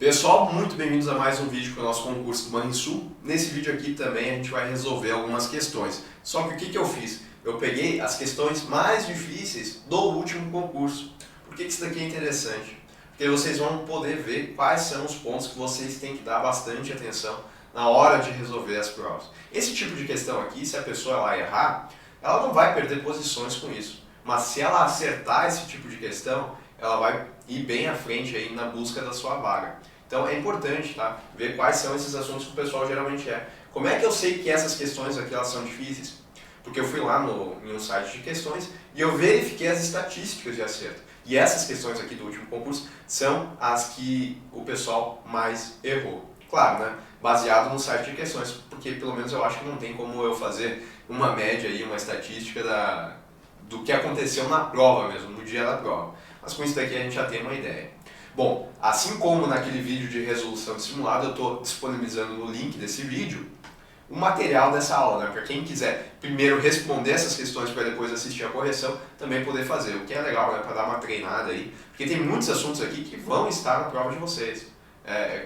Pessoal, muito bem-vindos a mais um vídeo com o nosso concurso do Banrisul. Nesse vídeo aqui também a gente vai resolver algumas questões. Só que o que eu fiz? Eu peguei as questões mais difíceis do último concurso. Por que isso daqui é interessante? Porque vocês vão poder ver quais são os pontos que vocês têm que dar bastante atenção na hora de resolver as provas. Esse tipo de questão aqui, se a pessoa lá errar, ela não vai perder posições com isso. Mas se ela acertar esse tipo de questão, ela vai ir bem à frente aí na busca da sua vaga. Então é importante, tá, ver quais são esses assuntos que o pessoal geralmente é. Como é que eu sei que essas questões aqui elas são difíceis? Porque eu fui lá em um site de questões e eu verifiquei as estatísticas de acerto. E essas questões aqui do último concurso são as que o pessoal mais errou. Claro, né, baseado no site de questões, porque pelo menos eu acho que não tem como eu fazer uma média aí, uma estatística do que aconteceu na prova mesmo, no dia da prova. Mas com isso daqui a gente já tem uma ideia. Bom, assim como naquele vídeo de resolução de simulado, eu estou disponibilizando no link desse vídeo o material dessa aula, né? Para quem quiser primeiro responder essas questões para depois assistir a correção, também poder fazer, o que é legal, né? Para dar uma treinada aí, porque tem muitos assuntos aqui que vão estar na prova de vocês.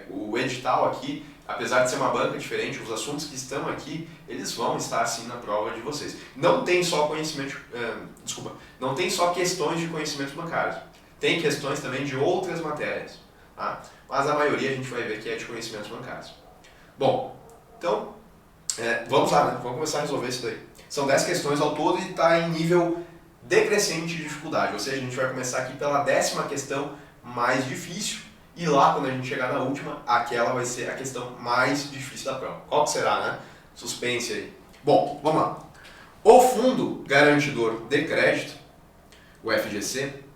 O edital aqui, apesar de ser uma banca diferente, os assuntos que estão aqui, eles vão estar sim na prova de vocês. Não tem só não tem só questões de conhecimentos bancários. Tem questões também de outras matérias, tá? Mas a maioria a gente vai ver que é de conhecimentos bancários. Bom, então, vamos lá, né? Vamos começar a resolver isso daí. São 10 questões ao todo e está em nível decrescente de dificuldade, ou seja, a gente vai começar aqui pela 10ª questão mais difícil e lá, quando a gente chegar na última, aquela vai ser a questão mais difícil da prova. Qual que será, né? Suspense aí. Bom, vamos lá. O Fundo Garantidor de Crédito, o FGC,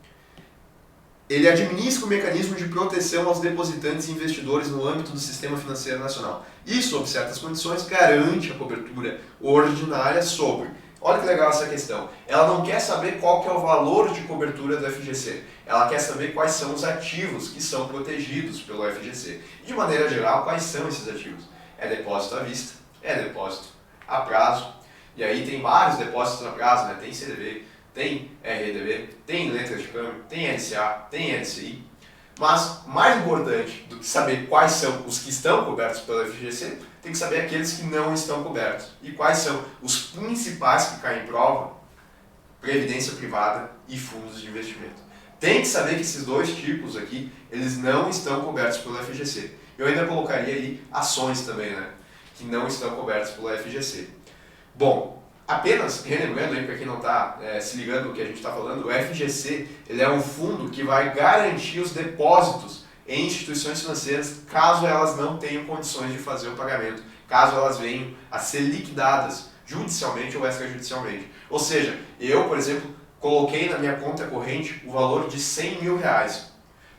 ele administra o mecanismo de proteção aos depositantes e investidores no âmbito do Sistema Financeiro Nacional e, sob certas condições, garante a cobertura ordinária sobre... Olha que legal essa questão. Ela não quer saber qual que é o valor de cobertura do FGC. Ela quer saber quais são os ativos que são protegidos pelo FGC. E, de maneira geral, quais são esses ativos? É depósito à vista, é depósito a prazo. E aí tem vários depósitos a prazo, né? Tem CDB, tem RDB, tem letras de câmbio, tem LCA, tem LCI. Mas, mais importante do que saber quais são os que estão cobertos pelo FGC, tem que saber aqueles que não estão cobertos. E quais são os principais que caem em prova? Previdência privada e fundos de investimento. Tem que saber que esses dois tipos aqui, eles não estão cobertos pelo FGC. Eu ainda colocaria aí ações também, né? Que não estão cobertas pelo FGC. Bom, apenas relembrando aí para quem não está se ligando no que a gente está falando, o FGC ele é um fundo que vai garantir os depósitos em instituições financeiras caso elas não tenham condições de fazer o pagamento, caso elas venham a ser liquidadas judicialmente ou extrajudicialmente. Ou seja, eu, por exemplo, coloquei na minha conta corrente o valor de R$100 mil.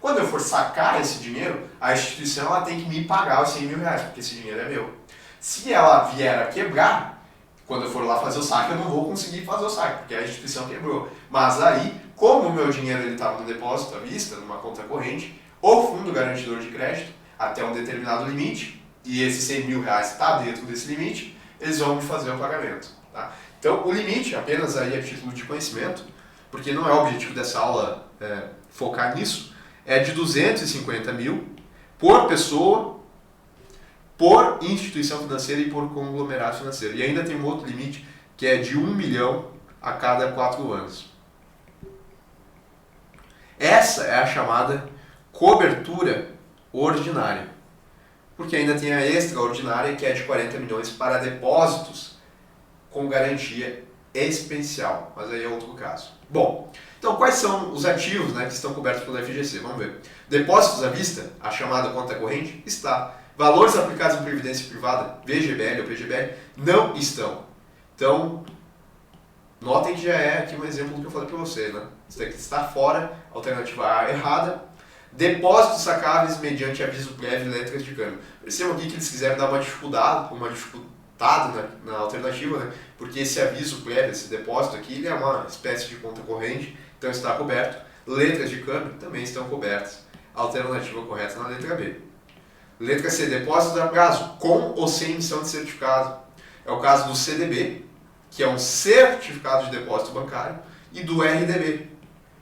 Quando eu for sacar esse dinheiro, a instituição ela tem que me pagar os R$100 mil, porque esse dinheiro é meu. Se ela vier a quebrar, quando eu for lá fazer o saque, eu não vou conseguir fazer o saque, porque a instituição quebrou. Mas aí, como o meu dinheiro estava no depósito à vista, numa conta corrente, o Fundo Garantidor de Crédito, até um determinado limite, e esses R$100 mil está dentro desse limite, eles vão me fazer o pagamento. Tá? Então, o limite, apenas aí a título de conhecimento, porque não é o objetivo dessa aula focar nisso, é de 250 mil por pessoa, por instituição financeira e por conglomerado financeiro. E ainda tem um outro limite, que é de 1 milhão a cada 4 anos. Essa é a chamada cobertura ordinária. Porque ainda tem a extraordinária, que é de 40 milhões para depósitos com garantia especial. Mas aí é outro caso. Bom, então quais são os ativos, né, que estão cobertos pelo FGC? Vamos ver. Depósitos à vista, a chamada conta corrente, está. Valores aplicados em previdência privada, VGBL ou PGBL, não estão. Então, notem que já é aqui um exemplo do que eu falei para vocês, né? Isso daqui está fora, alternativa A errada. Depósitos sacáveis mediante aviso prévio e letras de câmbio. Percebam aqui que eles quiseram dar uma dificultada na alternativa, né? Porque esse aviso prévio, esse depósito aqui, ele é uma espécie de conta corrente, então está coberto. Letras de câmbio também estão cobertas. Alternativa correta na letra B. Letra C, depósitos a prazo, com ou sem emissão de certificado. É o caso do CDB, que é um certificado de depósito bancário, e do RDB,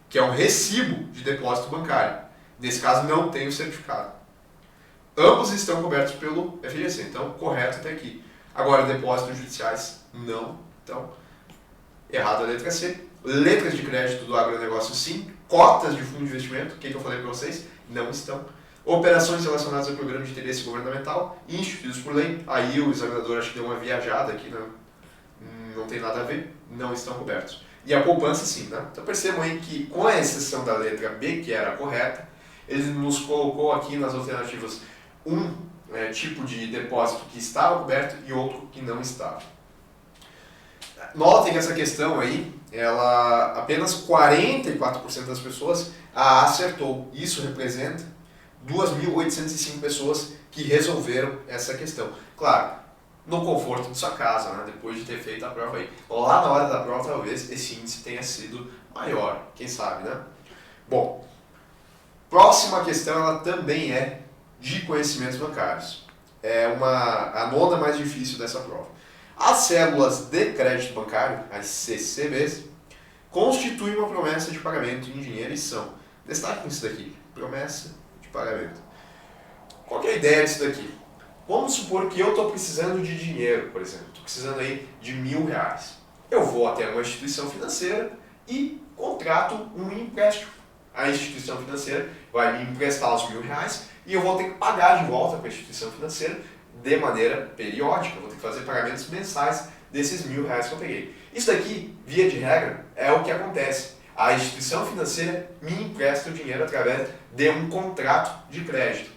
que é um recibo de depósito bancário. Nesse caso não tem o certificado. ambos estão cobertos pelo FGC, então correto até aqui. Agora, depósitos judiciais, não. Então, errado a letra C. Letras de crédito do agronegócio, sim. Cotas de fundo de investimento, o que eu falei para vocês? Não estão. Operações relacionadas ao programa de interesse governamental, instituídos por lei. Aí o examinador acho que deu uma viajada aqui, né? Não tem nada a ver, não estão cobertos. E a poupança, sim, né? Então percebam aí que, com a exceção da letra B, que era a correta, ele nos colocou aqui nas alternativas tipo de depósito que estava coberto e outro que não estava. Notem que essa questão aí, apenas 44% das pessoas a acertou. Isso representa 2.805 pessoas que resolveram essa questão. Claro, no conforto de sua casa, né, depois de ter feito a prova aí. Lá na hora da prova, talvez esse índice tenha sido maior, quem sabe, né? Bom, próxima questão, ela também é de conhecimentos bancários. É a nona mais difícil dessa prova. As cédulas de crédito bancário, as CCBs, constituem uma promessa de pagamento em dinheiro e são. Destaque nisso daqui, promessa de pagamento. Qual que é a ideia disso daqui? Vamos supor que eu estou precisando de dinheiro, por exemplo. Estou precisando aí de R$1.000. Eu vou até uma instituição financeira e contrato um empréstimo. A instituição financeira vai me emprestar os R$1.000 e eu vou ter que pagar de volta para a instituição financeira de maneira periódica. Eu vou ter que fazer pagamentos mensais desses R$1.000 que eu peguei. Isso daqui, via de regra, é o que acontece. A instituição financeira me empresta o dinheiro através de um contrato de crédito.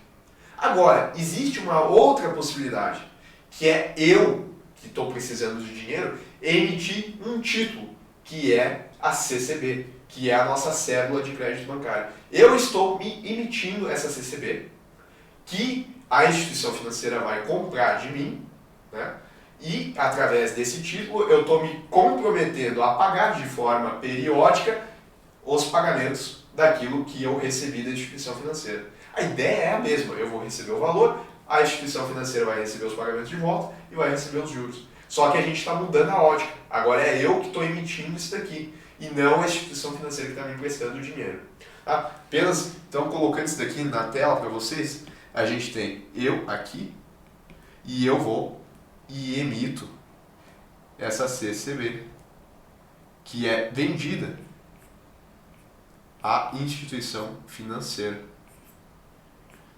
Agora, existe uma outra possibilidade, que é eu, que estou precisando de dinheiro, emitir um título, que é a CCB, que é a nossa cédula de crédito bancário. Eu estou me emitindo essa CCB, que a instituição financeira vai comprar de mim, né? E através desse título eu estou me comprometendo a pagar de forma periódica os pagamentos daquilo que eu recebi da instituição financeira. A ideia é a mesma, eu vou receber o valor, a instituição financeira vai receber os pagamentos de volta e vai receber os juros. Só que a gente está mudando a ótica, agora é eu que estou emitindo isso daqui e não a instituição financeira que está me emprestando o dinheiro. Tá? Apenas, então, colocando isso daqui na tela para vocês, a gente tem eu aqui e eu vou e emito essa CCB, que é vendida à instituição financeira.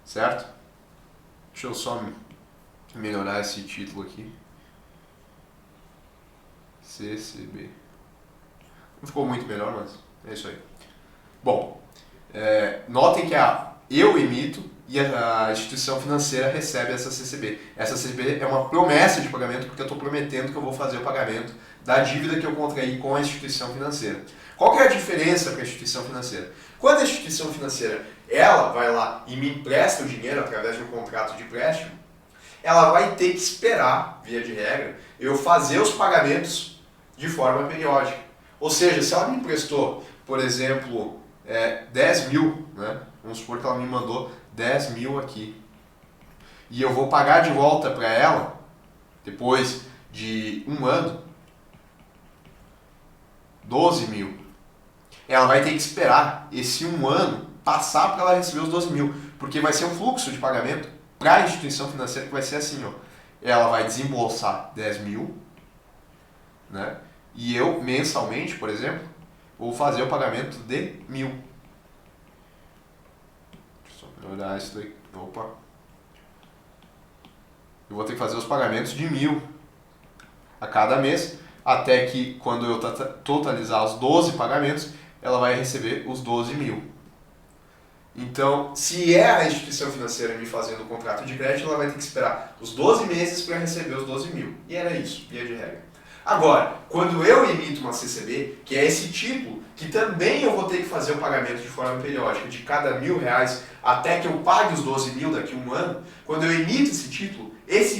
Certo? Deixa eu só melhorar esse título aqui. CCB. Não ficou muito melhor, mas é isso aí. Bom, notem que eu emito e a instituição financeira recebe essa CCB. Essa CCB é uma promessa de pagamento porque eu estou prometendo que eu vou fazer o pagamento da dívida que eu contraí com a instituição financeira. Qual que é a diferença para a instituição financeira? Quando a instituição financeira ela vai lá e me empresta o dinheiro através de um contrato de empréstimo, ela vai ter que esperar, via de regra, eu fazer os pagamentos de forma periódica. Ou seja, se ela me emprestou, por exemplo, 10 mil, né? Vamos supor que ela me mandou 10 mil aqui, e eu vou pagar de volta para ela, depois de um ano, 12 mil. Ela vai ter que esperar esse um ano passar para ela receber os 12 mil, porque vai ser um fluxo de pagamento para a instituição financeira que vai ser assim, ó. Ela vai desembolsar 10 mil, né? E eu, mensalmente, por exemplo, vou fazer o pagamento de 1.000. Deixa eu só melhorar isso daí. Opa! Eu vou ter que fazer os pagamentos de 1.000 a cada mês, até que quando eu totalizar os 12 pagamentos, ela vai receber os 12 mil. Então, se é a instituição financeira me fazendo o contrato de crédito, ela vai ter que esperar os 12 meses para receber os 12 mil. E era isso, via de regra. Agora, quando eu emito uma CCB, que é esse título, que também eu vou ter que fazer o pagamento de forma periódica de cada R$1.000 até que eu pague os 12 mil daqui a um ano, quando eu emito esse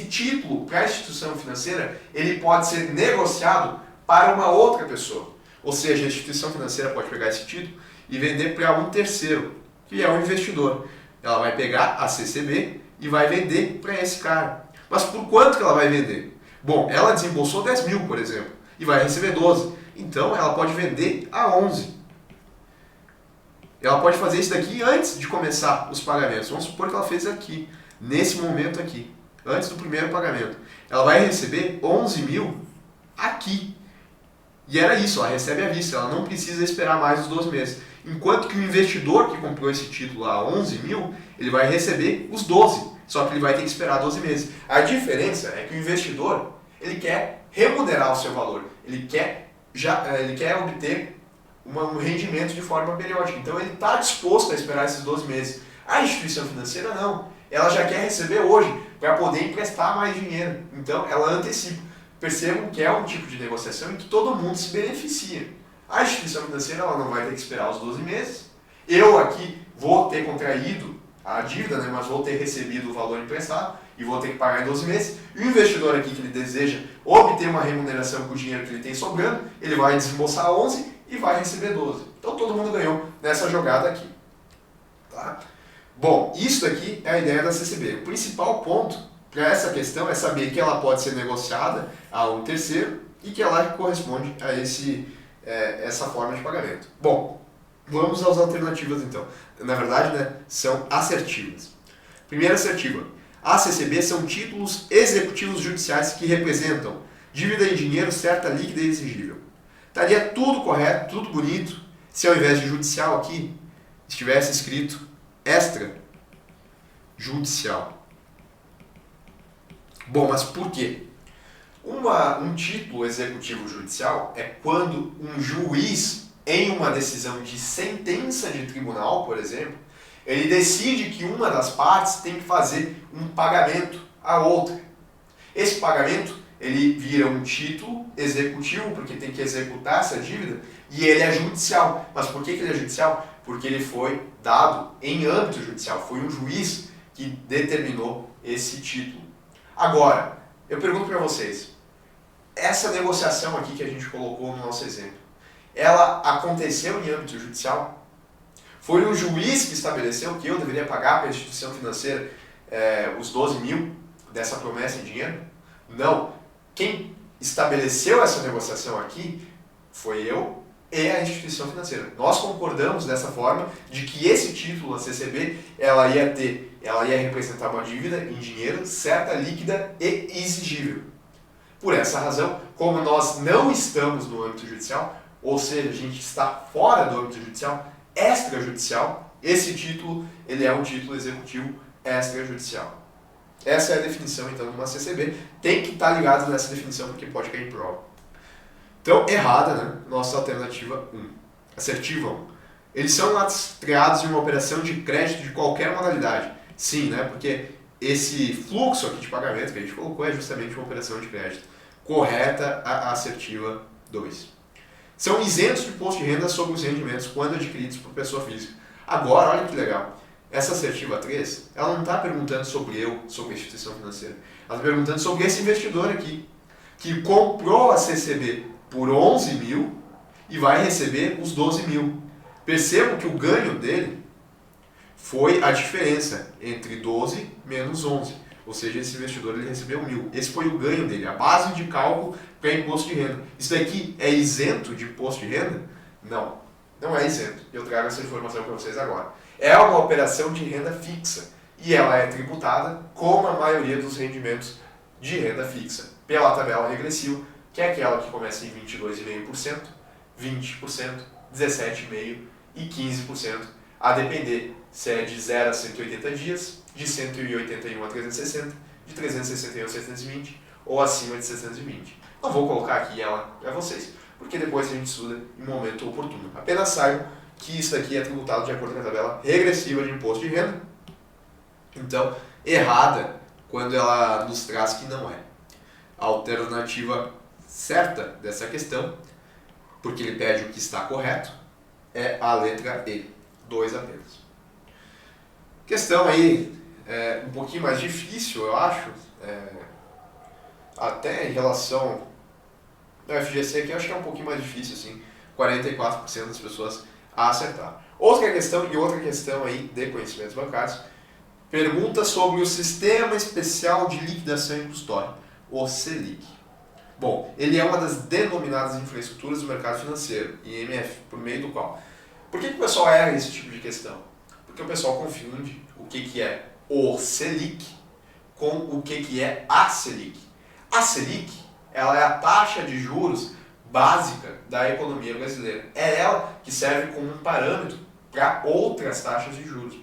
título para a instituição financeira, ele pode ser negociado para uma outra pessoa. Ou seja, a instituição financeira pode pegar esse título e vender para um terceiro, que é o investidor. Ela vai pegar a CCB e vai vender para esse cara. Mas por quanto que ela vai vender? Bom, ela desembolsou 10 mil, por exemplo, e vai receber 12. Então, ela pode vender a 11. ela pode fazer isso daqui antes de começar os pagamentos. Vamos supor que ela fez aqui, nesse momento aqui, antes do primeiro pagamento. Ela vai receber 11 mil aqui. E era isso, ela recebe à vista, ela não precisa esperar mais os 12 meses. Enquanto que o investidor que comprou esse título a 11 mil, ele vai receber os 12, só que ele vai ter que esperar 12 meses. A diferença é que o investidor, ele quer remunerar o seu valor, ele quer obter um rendimento de forma periódica. Então ele está disposto a esperar esses 12 meses. A instituição financeira não, ela já quer receber hoje para poder emprestar mais dinheiro. Então ela antecipa. Percebam que é um tipo de negociação em que todo mundo se beneficia. A instituição financeira ela não vai ter que esperar os 12 meses. Eu aqui vou ter contraído a dívida, né, mas vou ter recebido o valor emprestado e vou ter que pagar em 12 meses. E o investidor aqui que ele deseja obter uma remuneração com o dinheiro que ele tem sobrando, ele vai desembolsar 11 e vai receber 12. Então todo mundo ganhou nessa jogada aqui. Tá? Bom, isso aqui é a ideia da CCB. O principal ponto para essa questão é saber que ela pode ser negociada a um terceiro e que ela corresponde a essa forma de pagamento. Bom, vamos às alternativas então. Na verdade, né, são assertivas. Primeira assertiva. A CCB são títulos executivos judiciais que representam dívida em dinheiro certa, líquida e exigível. Estaria tudo correto, tudo bonito, se ao invés de judicial aqui, estivesse escrito extrajudicial. Bom, mas por quê? Um título executivo judicial é quando um juiz, em uma decisão de sentença de tribunal, por exemplo, ele decide que uma das partes tem que fazer um pagamento à outra. Esse pagamento, ele vira um título executivo, porque tem que executar essa dívida, e ele é judicial. Mas por que ele é judicial? Porque ele foi dado em âmbito judicial. Foi um juiz que determinou esse título. Agora, eu pergunto para vocês, essa negociação aqui que a gente colocou no nosso exemplo, ela aconteceu em âmbito judicial? Foi um juiz que estabeleceu que eu deveria pagar para a instituição financeira os 12 mil dessa promessa em dinheiro? Não. Quem estabeleceu essa negociação aqui foi eu e a instituição financeira. Nós concordamos dessa forma de que esse título, a CCB, ela ia representar uma dívida em dinheiro certa, líquida e exigível. Por essa razão, como nós não estamos no âmbito judicial, ou seja, a gente está fora do âmbito judicial, extrajudicial, esse título ele é um título executivo extrajudicial. Essa é a definição, então, de uma CCB. Tem que estar ligado nessa definição, porque pode cair em prova. Então, errada, né? Nossa alternativa 1. Assertiva 1. Eles são lastreados em uma operação de crédito de qualquer modalidade. Sim, né? Porque esse fluxo aqui de pagamento que a gente colocou é justamente uma operação de crédito. Correta a assertiva 2. São isentos de imposto de renda sobre os rendimentos quando adquiridos por pessoa física. Agora, olha que legal. Essa assertiva 3, ela não está perguntando sobre a instituição financeira. Ela está perguntando sobre esse investidor aqui, que comprou a CCB por 11 mil e vai receber os 12 mil. Percebam que o ganho dele foi a diferença entre 12 menos 11. Ou seja, esse investidor ele recebeu 1.000. Esse foi o ganho dele, a base de cálculo para imposto de renda. Isso daqui é isento de imposto de renda? Não, não é isento. Eu trago essa informação para vocês agora. É uma operação de renda fixa e ela é tributada como a maioria dos rendimentos de renda fixa, pela tabela regressiva, que é aquela que começa em 22,5%, 20%, 17,5% e 15%, a depender se é de 0 a 180 dias, de 181 a 360, de 361 a 720 ou acima de 720. Não vou colocar aqui ela para vocês, porque depois a gente estuda em momento oportuno. Apenas saibam que isso daqui é tributado de acordo com a tabela regressiva de imposto de renda. Então, errada quando ela nos traz que não é. A alternativa certa dessa questão, porque ele pede o que está correto, é a letra E, 2 apenas. Questão aí um pouquinho mais difícil, eu acho, até em relação ao FGC aqui, eu acho que é um pouquinho mais difícil, assim, 44% das pessoas a acertar. Outra questão aí de conhecimentos bancários, pergunta sobre o Sistema Especial de Liquidação e Custódia, o SELIC. Bom, ele é uma das denominadas infraestruturas do mercado financeiro, IMF, por meio do qual Por que o pessoal erra esse tipo de questão? Porque o pessoal confunde o que é o Selic com o que é a Selic. A Selic, ela é a taxa de juros básica da economia brasileira. É ela que serve como um parâmetro para outras taxas de juros.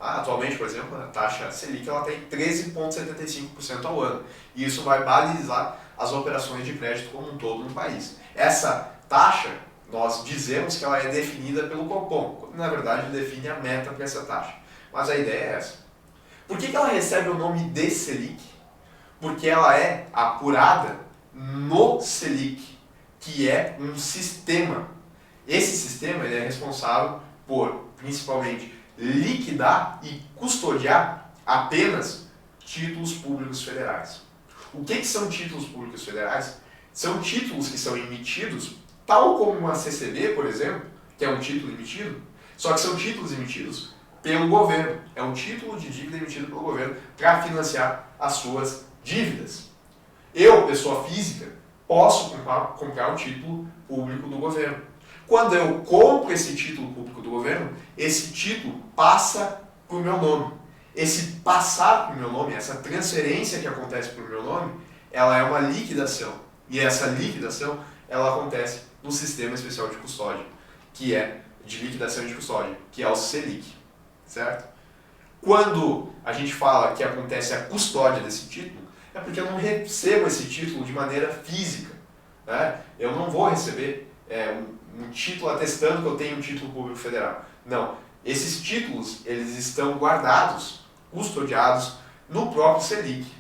Atualmente, por exemplo, a taxa Selic ela tem 13,75% ao ano. E isso vai balizar as operações de crédito como um todo no país. Essa taxa, nós dizemos que ela é definida pelo Copom, quando na verdade define a meta para essa taxa. Mas a ideia é essa. Por que ela recebe o nome de Selic? Porque ela é apurada no Selic, que é um sistema. Esse sistema ele é responsável por, principalmente, liquidar e custodiar apenas títulos públicos federais. O que são títulos públicos federais? São títulos que são emitidos, tal como uma CCB, por exemplo, que é um título emitido, só que são títulos emitidos pelo governo. É um título de dívida emitido pelo governo para financiar as suas dívidas. Eu, pessoa física, posso comprar um título público do governo. Quando eu compro esse título público do governo, esse título passa para o meu nome. Esse passar para o meu nome, essa transferência que acontece para o meu nome, ela é uma liquidação. E essa liquidação, ela acontece no Sistema Especial de Custódia, que é de liquidação de custódia, que é o Selic, certo? Quando a gente fala que acontece a custódia desse título, é porque eu não recebo esse título de maneira física, né? Eu não vou receber um título atestando que eu tenho um título público federal. Não. Esses títulos, eles estão guardados, custodiados no próprio Selic.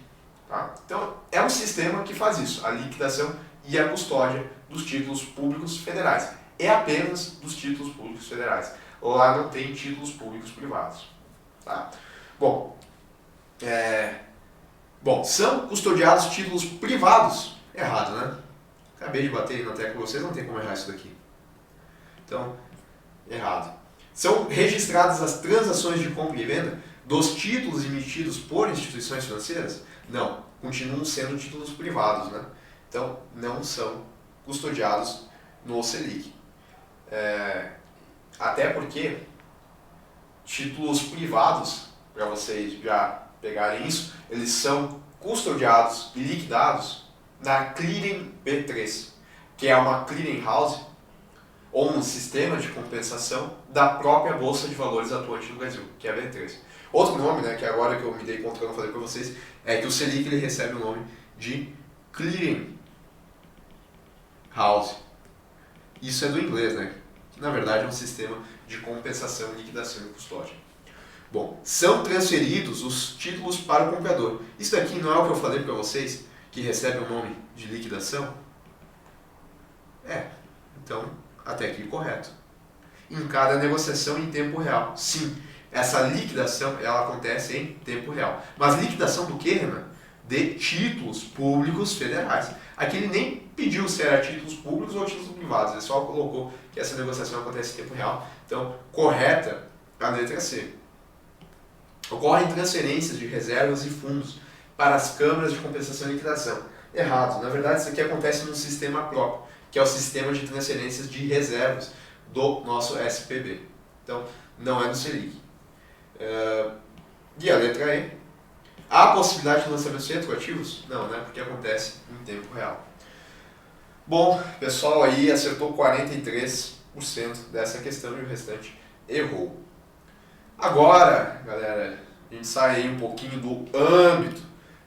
Tá? Então, é um sistema que faz isso, a liquidação e a custódia dos títulos públicos federais. É apenas dos títulos públicos federais. Lá não tem títulos públicos privados. Tá? Bom, são custodiados títulos privados. Errado, né? Acabei de bater na tecla com vocês, não tem como errar isso daqui. Então, errado. São registradas as transações de compra e venda dos títulos emitidos por instituições financeiras? Não, continuam sendo títulos privados, né? Então, não são custodiados no Selic. Até porque títulos privados, para vocês já pegarem isso, eles são custodiados e liquidados na Clearing B3, que é uma clearing house ou um sistema de compensação da própria Bolsa de Valores atuante no Brasil, que é a B3. Outro nome, né, que agora que eu me dei conta que eu não falei para vocês, é que o Selic ele recebe o nome de Clearing House. Isso é do inglês, né? Que na verdade é um sistema de compensação, liquidação e custódia. Bom, são transferidos os títulos para o comprador. Isso daqui não é o que eu falei para vocês, que recebe o nome de liquidação? Então, até aqui correto. Em cada negociação em tempo real. Sim, essa liquidação ela acontece em tempo real. Mas liquidação do que, Renan? De títulos públicos federais. Aqui ele nem pediu se era títulos públicos ou títulos privados, ele só colocou que essa negociação acontece em tempo real. Então, correta a letra C. Ocorrem transferências de reservas e fundos para as câmaras de compensação e liquidação. Errado. Na verdade, isso aqui acontece num sistema próprio, que é o sistema de transferências de reservas do nosso SPB. Então, não é do Selic. E a letra E. Há possibilidade de lançamentos retroativos? Não, né? Porque acontece em tempo real. Bom, pessoal aí acertou 43% dessa questão e o restante errou. Agora, galera, a gente sai aí um pouquinho do âmbito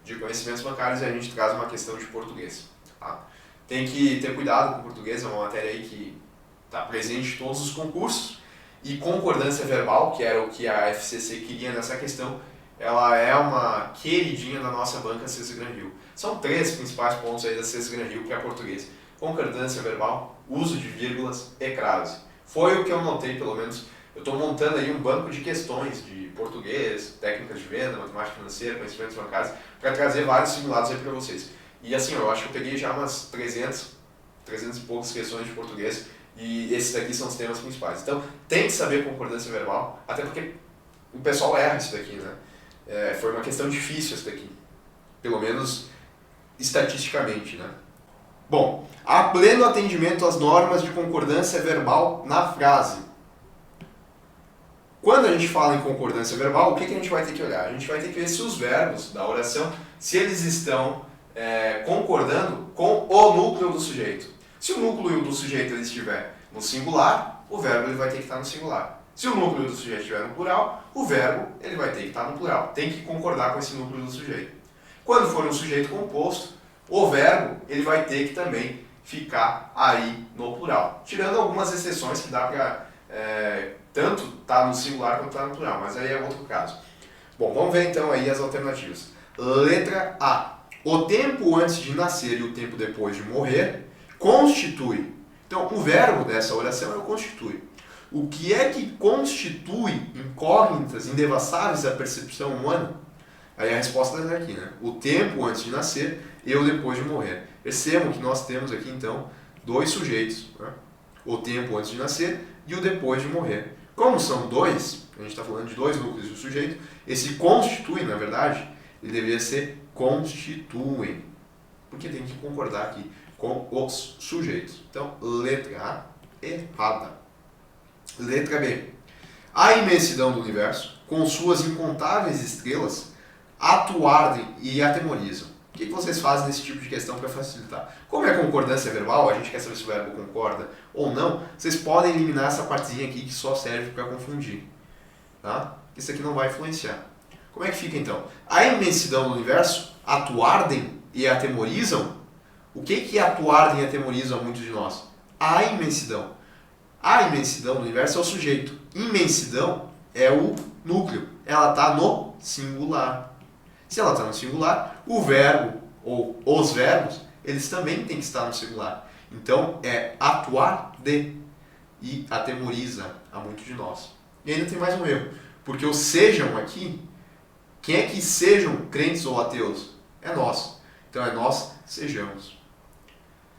de conhecimentos bancários e a gente traz uma questão de português. Tá? Tem que ter cuidado com o português, é uma matéria aí que está presente em todos os concursos. E concordância verbal, que era o que a FCC queria nessa questão, ela é uma queridinha da nossa banca Cesar Gran Rio. São 3 principais pontos aí da Cesar Gran Rio, que é português. Concordância verbal, uso de vírgulas e crase. Foi o que eu notei, pelo menos. Eu estou montando aí um banco de questões de português, técnicas de venda, matemática financeira, conhecimentos bancários, para trazer vários simulados aí para vocês. E assim, eu acho que eu peguei já umas 300 e poucas questões de português, e esses daqui são os temas principais. Então, tem que saber concordância verbal, até porque o pessoal erra isso daqui, né? Foi uma questão difícil isso daqui, pelo menos estatisticamente, né? Bom, há pleno atendimento às normas de concordância verbal na frase. Quando a gente fala em concordância verbal, o que a gente vai ter que olhar? A gente vai ter que ver se os verbos da oração, se eles estão concordando com o núcleo do sujeito. Se o núcleo do sujeito ele estiver no singular, o verbo ele vai ter que estar no singular. Se o núcleo do sujeito estiver no plural, o verbo ele vai ter que estar no plural. Tem que concordar com esse núcleo do sujeito. Quando for um sujeito composto, o verbo ele vai ter que também ficar aí no plural. Tirando algumas exceções que dá para tanto estar no singular quanto estar no plural, mas aí é outro caso. Bom, vamos ver então aí as alternativas. Letra A. O tempo antes de nascer e o tempo depois de morrer constitui. Então, o verbo dessa oração é o constitui. O que é que constitui incógnitas indevassáveis da percepção humana? Aí a resposta está aqui, né? O tempo antes de nascer e o depois de morrer. Percebam que nós temos aqui, então, dois sujeitos. Né? O tempo antes de nascer e o depois de morrer. Como são dois, a gente está falando de dois núcleos do sujeito, esse constitui, na verdade, ele deveria ser constituem. Porque tem que concordar aqui com os sujeitos. Então, letra A, errada. Letra B. A imensidão do universo, com suas incontáveis estrelas, atuardem e atemorizam. O que vocês fazem nesse tipo de questão para facilitar? Como é concordância verbal, a gente quer saber se o verbo concorda ou não, vocês podem eliminar essa partezinha aqui que só serve para confundir. Tá? Isso aqui não vai influenciar. Como é que fica então? A imensidão do universo, atuardem e atemorizam. O que atuardem e atemorizam a muitos de nós? A imensidão. A imensidão do universo é o sujeito. Imensidão é o núcleo. Ela está no singular. Se ela está no singular, o verbo ou os verbos, eles também têm que estar no singular. Então, é atuar de e atemoriza a muitos de nós. E ainda tem mais um erro. Porque o sejam aqui, quem é que sejam crentes ou ateus? É nós. Então, é nós sejamos.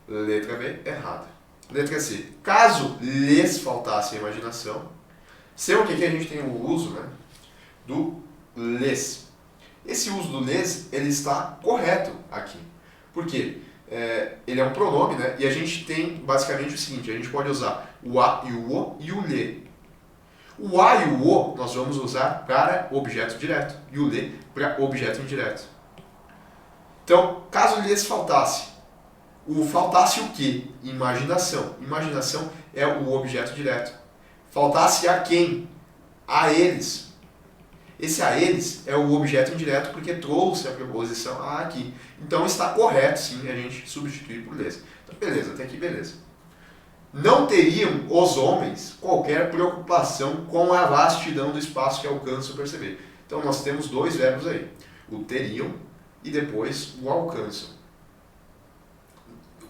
Letra B, errada. Letra C. Caso lhes faltasse a imaginação, o que a gente tem o uso, né, do lhes. Esse uso do lhes, ele está correto aqui. Por quê? Ele é um pronome, né, e a gente tem basicamente o seguinte, a gente pode usar o a e o o e o lhe. O a e o o nós vamos usar para objeto direto e o lhe para objeto indireto. Então, caso lhes faltasse, faltasse o quê? Imaginação. Imaginação é o objeto direto. Faltasse a quem? A eles. Esse a eles é o objeto indireto porque trouxe a preposição a aqui. Então está correto sim a gente substituir por lhes. Então beleza, até aqui beleza. Não teriam os homens qualquer preocupação com a vastidão do espaço que alcançam perceber. Então nós temos dois verbos aí. O teriam e depois o alcançam.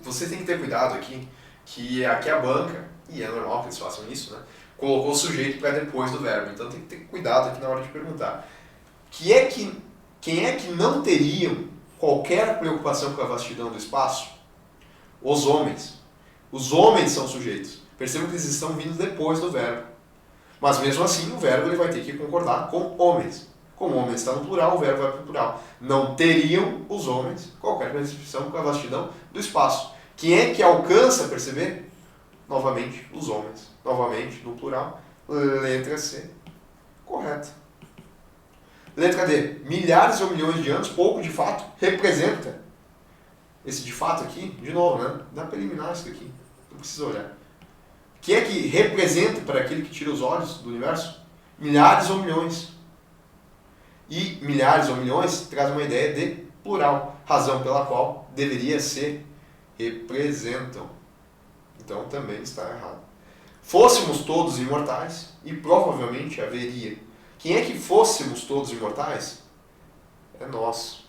Você tem que ter cuidado aqui, que aqui a banca, e é normal que eles façam isso, né? Colocou o sujeito para depois do verbo. Então tem que ter cuidado aqui na hora de perguntar. Quem é que não teriam qualquer preocupação com a vastidão do espaço? Os homens. Os homens são sujeitos. Percebam que eles estão vindo depois do verbo. Mas mesmo assim, o verbo ele vai ter que concordar com homens. Como homens está no plural, o verbo vai para o plural. Não teriam os homens qualquer preocupação com a vastidão do espaço. Quem é que alcança a perceber? Novamente, os homens. Novamente, no plural. Letra C. Correta. Letra D. Milhares ou milhões de anos, pouco de fato, representa. Esse de fato aqui, de novo, né? Dá para eliminar isso daqui. Não precisa olhar. Quem é que representa para aquele que tira os olhos do universo? Milhares ou milhões. E milhares ou milhões traz uma ideia de plural. Razão pela qual deveria ser representam. Então também está errado. Fôssemos todos imortais e provavelmente haveria. Quem é que fôssemos todos imortais? É nós.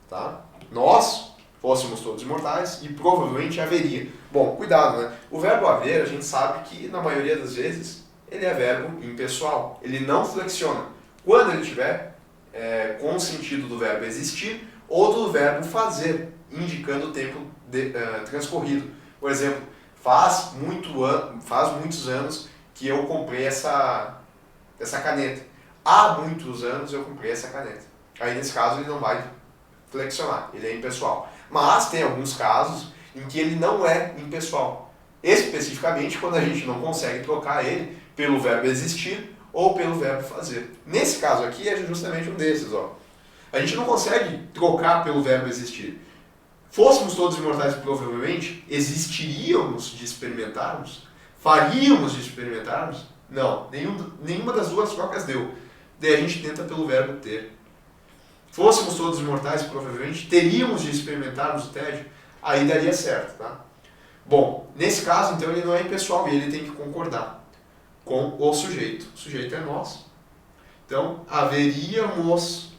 Tá? Nós fôssemos todos imortais e provavelmente haveria. Bom, cuidado, né? O verbo haver, a gente sabe que na maioria das vezes ele é verbo impessoal. Ele não flexiona. Quando ele tiver com o sentido do verbo existir ou do verbo fazer, indicando o tempo transcorrido. Por exemplo, faz muitos anos que eu comprei essa caneta. Há muitos anos eu comprei essa caneta. Aí nesse caso ele não vai flexionar, ele é impessoal. Mas tem alguns casos em que ele não é impessoal. especificamente quando a gente não consegue trocar ele pelo verbo existir ou pelo verbo fazer. Nesse caso aqui é justamente um desses. Ó. A gente não consegue trocar pelo verbo existir. Fôssemos todos imortais, provavelmente, existiríamos de experimentarmos? Faríamos de experimentarmos? Não, nenhuma das duas trocas deu. Daí a gente tenta pelo verbo ter. Fôssemos todos imortais, provavelmente, teríamos de experimentarmos o tédio? Aí daria certo, tá? Bom, nesse caso, então, ele não é impessoal e ele tem que concordar com o sujeito. O sujeito é nós. Então, haveríamos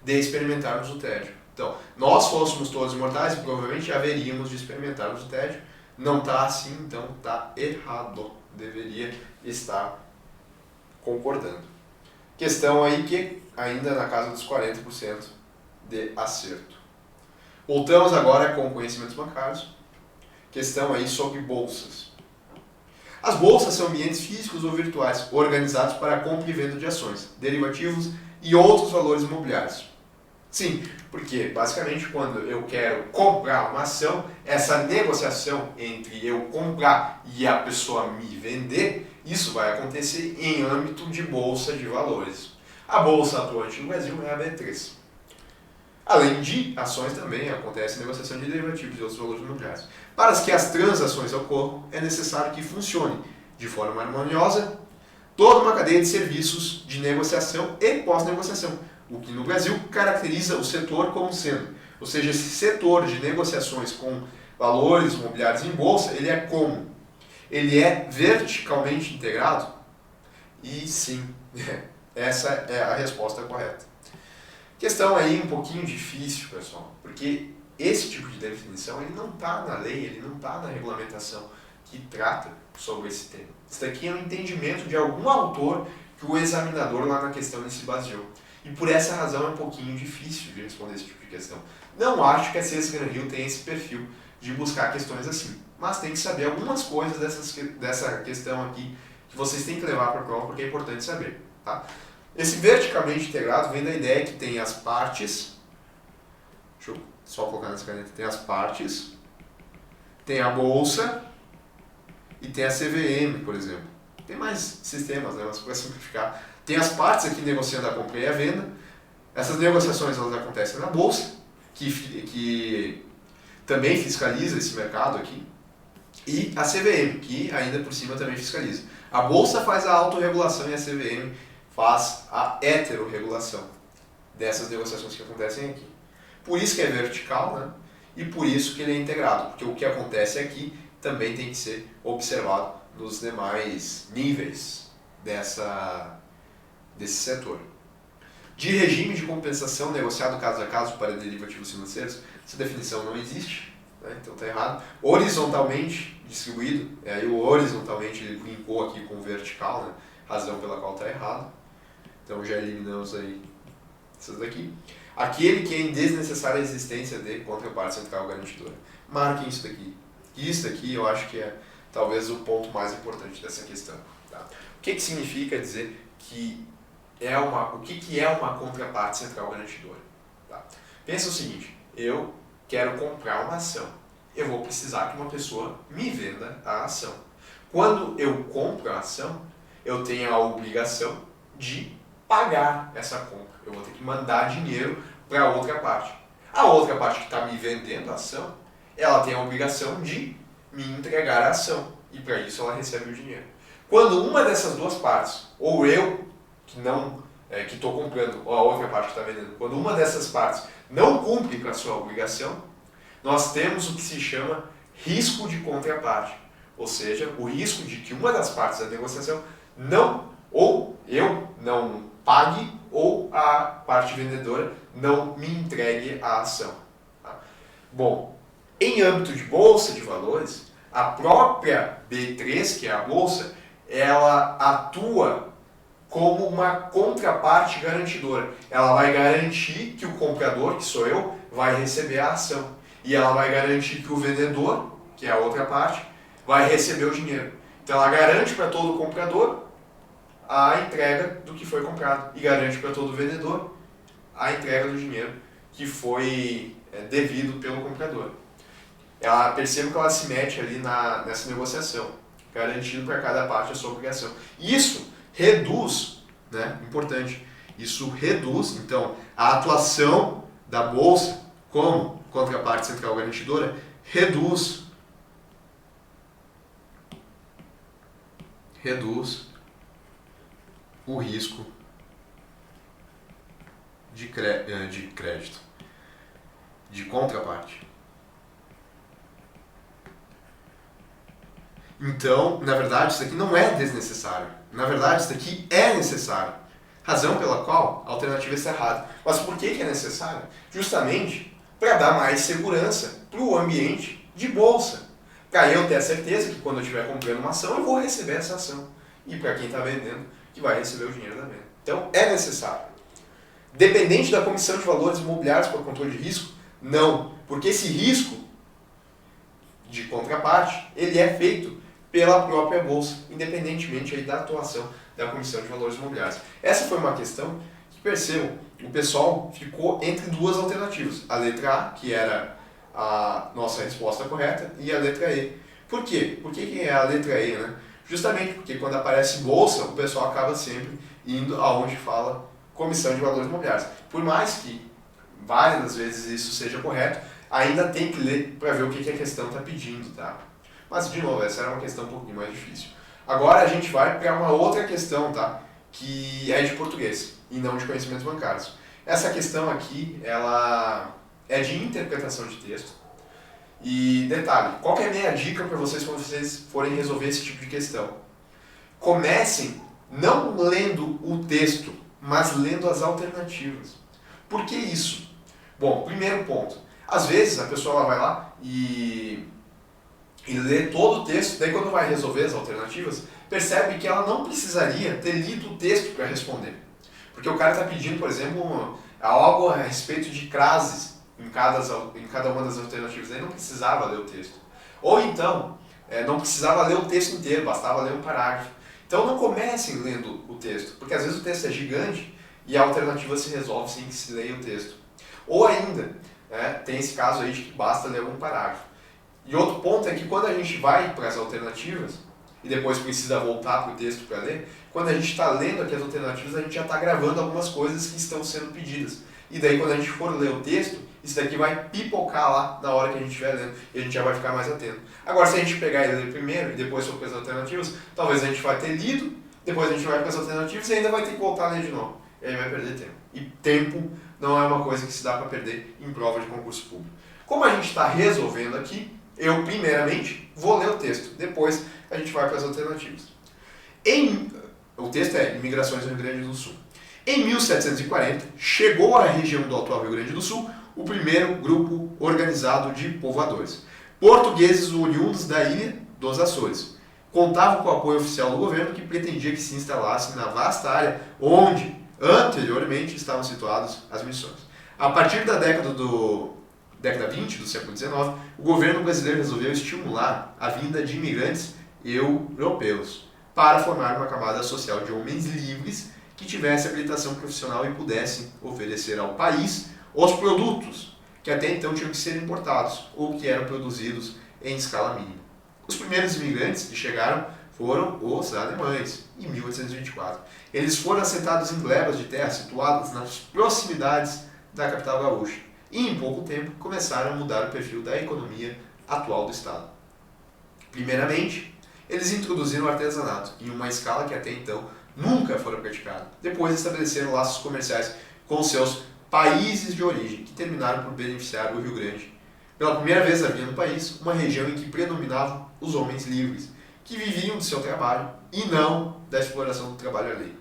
de experimentarmos o tédio. Então, nós fôssemos todos imortais e provavelmente haveríamos de experimentarmos o tédio. Não está assim, então está errado. Deveria estar concordando. Questão aí que ainda na casa dos 40% de acerto. Voltamos agora com conhecimentos bancários. Questão aí sobre bolsas. As bolsas são ambientes físicos ou virtuais organizados para a compra e venda de ações, derivativos e outros valores imobiliários. Sim, porque basicamente quando eu quero comprar uma ação, essa negociação entre eu comprar e a pessoa me vender, isso vai acontecer em âmbito de bolsa de valores. A bolsa atuante no Brasil é a B3. Além de ações também acontece negociação de derivativos e outros valores imobiliários. Para que as transações ocorram, é necessário que funcione de forma harmoniosa toda uma cadeia de serviços de negociação e pós-negociação, o que no Brasil caracteriza o setor como sendo. Ou seja, esse setor de negociações com valores imobiliários em bolsa, ele é como? Ele é verticalmente integrado? E sim, essa é a resposta correta. Questão aí um pouquinho difícil, pessoal, porque esse tipo de definição ele não está na lei, ele não está na regulamentação que trata sobre esse tema. Isso daqui é um entendimento de algum autor que o examinador lá na questão se baseou. E por essa razão é um pouquinho difícil de responder esse tipo de questão. Não acho que a CS Gran Rio tenha esse perfil de buscar questões assim, mas tem que saber algumas coisas dessa questão aqui que vocês têm que levar para a prova porque é importante saber. Tá? Esse verticalmente integrado vem da ideia que tem as partes, deixa eu só colocar nessa caneta, tem as partes, tem a bolsa e tem a CVM, por exemplo. Tem mais sistemas, né? Mas para simplificar, tem as partes aqui negociando a compra e a venda. Essas negociações elas acontecem na bolsa, que também fiscaliza esse mercado aqui, e a CVM, que ainda por cima também fiscaliza. A bolsa faz a autorregulação e a CVM faz a heterorregulação dessas negociações que acontecem aqui. Por isso que é vertical, né? E por isso que ele é integrado, porque o que acontece aqui também tem que ser observado nos demais níveis desse setor. De regime de compensação negociado caso a caso para derivativos financeiros, essa definição não existe, né? Então está errado. Horizontalmente distribuído, aí o horizontalmente ele brincou aqui com o vertical, né? Razão pela qual está errado. Então já eliminamos aí essas daqui. Aquele que é em desnecessária existência de contraparte central garantidora. Marquem isso daqui. Isso daqui eu acho que é talvez o ponto mais importante dessa questão. Tá? O que significa dizer que o que é uma contraparte central garantidora? Tá? Pensa o seguinte, eu quero comprar uma ação. Eu vou precisar que uma pessoa me venda a ação. Quando eu compro a ação, eu tenho a obrigação de pagar essa compra. Eu vou ter que mandar dinheiro para a outra parte. A outra parte que está me vendendo a ação, ela tem a obrigação de me entregar a ação. E para isso ela recebe o dinheiro. Quando uma dessas duas partes, ou eu, que estou comprando, ou a outra parte que está vendendo, quando uma dessas partes não cumpre com a sua obrigação, nós temos o que se chama risco de contraparte. Ou seja, o risco de que uma das partes da negociação ou eu não pague, ou a parte vendedora não me entregue a ação. Tá? Bom, em âmbito de bolsa de valores, a própria B3, que é a bolsa, ela atua como uma contraparte garantidora. Ela vai garantir que o comprador, que sou eu, vai receber a ação. E ela vai garantir que o vendedor, que é a outra parte, vai receber o dinheiro. Então ela garante para todo comprador a entrega do que foi comprado e garante para todo vendedor a entrega do dinheiro que foi devido pelo comprador. percebo que ela se mete ali nessa negociação, garantindo para cada parte a sua obrigação. Isso reduz, né, importante, isso reduz, então, a atuação da Bolsa como contraparte central garantidora, reduz o risco de crédito, de contraparte. Então, na verdade, isso aqui não é desnecessário. Na verdade, isso aqui é necessário. Razão pela qual a alternativa está errada. Mas por que é necessário? Justamente para dar mais segurança para o ambiente de bolsa. Para eu ter a certeza que quando eu estiver comprando uma ação, eu vou receber essa ação. E para quem está vendendo, que vai receber o dinheiro da venda. Então, é necessário. Dependente da Comissão de Valores Imobiliários para o Controle de Risco? Não. Porque esse risco de contraparte, ele é feito pela própria Bolsa, independentemente aí da atuação da Comissão de Valores Imobiliários. Essa foi uma questão que, percebam, o pessoal ficou entre duas alternativas. A letra A, que era a nossa resposta correta, e a letra E. Por quê? Por que é a letra E, né? Justamente porque quando aparece Bolsa, o pessoal acaba sempre indo aonde fala Comissão de Valores Imobiliários. Por mais que várias vezes isso seja correto, ainda tem que ler para ver o que a questão está pedindo, tá? Mas, de novo, essa era uma questão um pouquinho mais difícil. Agora a gente vai para uma outra questão, tá? Que é de português e não de conhecimentos bancários. Essa questão aqui, ela é de interpretação de texto. E, detalhe, qual que é a minha dica para vocês quando vocês forem resolver esse tipo de questão? Comecem não lendo o texto, mas lendo as alternativas. Por que isso? Bom, primeiro ponto. Às vezes a pessoa ela vai lá e lê todo o texto, daí quando vai resolver as alternativas, percebe que ela não precisaria ter lido o texto para responder. Porque o cara está pedindo, por exemplo, algo a respeito de crases em cada uma das alternativas, daí não precisava ler o texto. Ou então, não precisava ler o texto inteiro, bastava ler um parágrafo. Então não comecem lendo o texto, porque às vezes o texto é gigante e a alternativa se resolve sem que se leia o texto. Ou ainda, tem esse caso aí de que basta ler algum parágrafo. E outro ponto é que quando a gente vai para as alternativas, e depois precisa voltar para o texto para ler, quando a gente está lendo aqui as alternativas, a gente já está gravando algumas coisas que estão sendo pedidas. E daí quando a gente for ler o texto, isso daqui vai pipocar lá na hora que a gente estiver lendo, e a gente já vai ficar mais atento. Agora, se a gente pegar e ler primeiro, e depois for para as alternativas, talvez a gente vai ter lido, depois a gente vai para as alternativas e ainda vai ter que voltar a ler de novo. E aí vai perder tempo. E tempo não é uma coisa que se dá para perder em prova de concurso público. Como a gente está resolvendo aqui, eu, primeiramente, vou ler o texto. Depois, a gente vai para as alternativas. O texto é Imigrações no Rio Grande do Sul. Em 1740, chegou à região do atual Rio Grande do Sul o primeiro grupo organizado de povoadores. Portugueses oriundos da ilha dos Açores. Contavam com o apoio oficial do governo que pretendia que se instalasse na vasta área onde, anteriormente, estavam situadas as missões. A partir da década 20 do século XIX, o governo brasileiro resolveu estimular a vinda de imigrantes europeus para formar uma camada social de homens livres que tivesse habilitação profissional e pudessem oferecer ao país os produtos que até então tinham que ser importados ou que eram produzidos em escala mínima. Os primeiros imigrantes que chegaram foram os alemães, em 1824. Eles foram assentados em glebas de terra situadas nas proximidades da capital gaúcha. E em pouco tempo começaram a mudar o perfil da economia atual do Estado. Primeiramente, eles introduziram o artesanato em uma escala que até então nunca fora praticada. Depois estabeleceram laços comerciais com seus países de origem, que terminaram por beneficiar o Rio Grande. Pela primeira vez havia no país uma região em que predominavam os homens livres, que viviam do seu trabalho e não da exploração do trabalho alheio.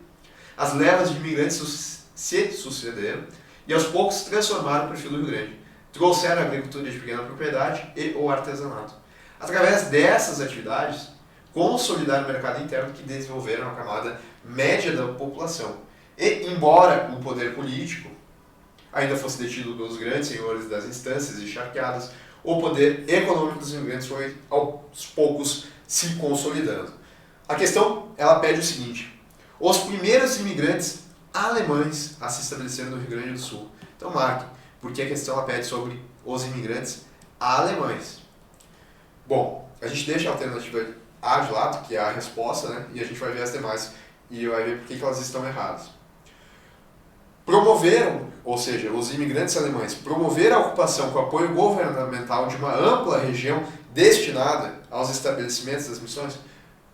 As levas de imigrantes se sucederam e aos poucos transformaram o perfil do Rio Grande. Trouxeram a agricultura de pequena propriedade e o artesanato. Através dessas atividades, consolidaram o mercado interno que desenvolveram a camada média da população. E, embora o poder político ainda fosse detido pelos grandes senhores das instâncias encharqueadas, o poder econômico dos imigrantes foi aos poucos se consolidando. A questão, ela pede o seguinte: os primeiros imigrantes alemães a se estabeleceram no Rio Grande do Sul. Então marque, porque a questão ela pede sobre os imigrantes alemães. Bom, a gente deixa a alternativa A de lado, que é a resposta, né? E a gente vai ver as demais e vai ver por que elas estão erradas. Promoveram, ou seja, os imigrantes alemães, promoveram a ocupação com apoio governamental de uma ampla região destinada aos estabelecimentos das missões.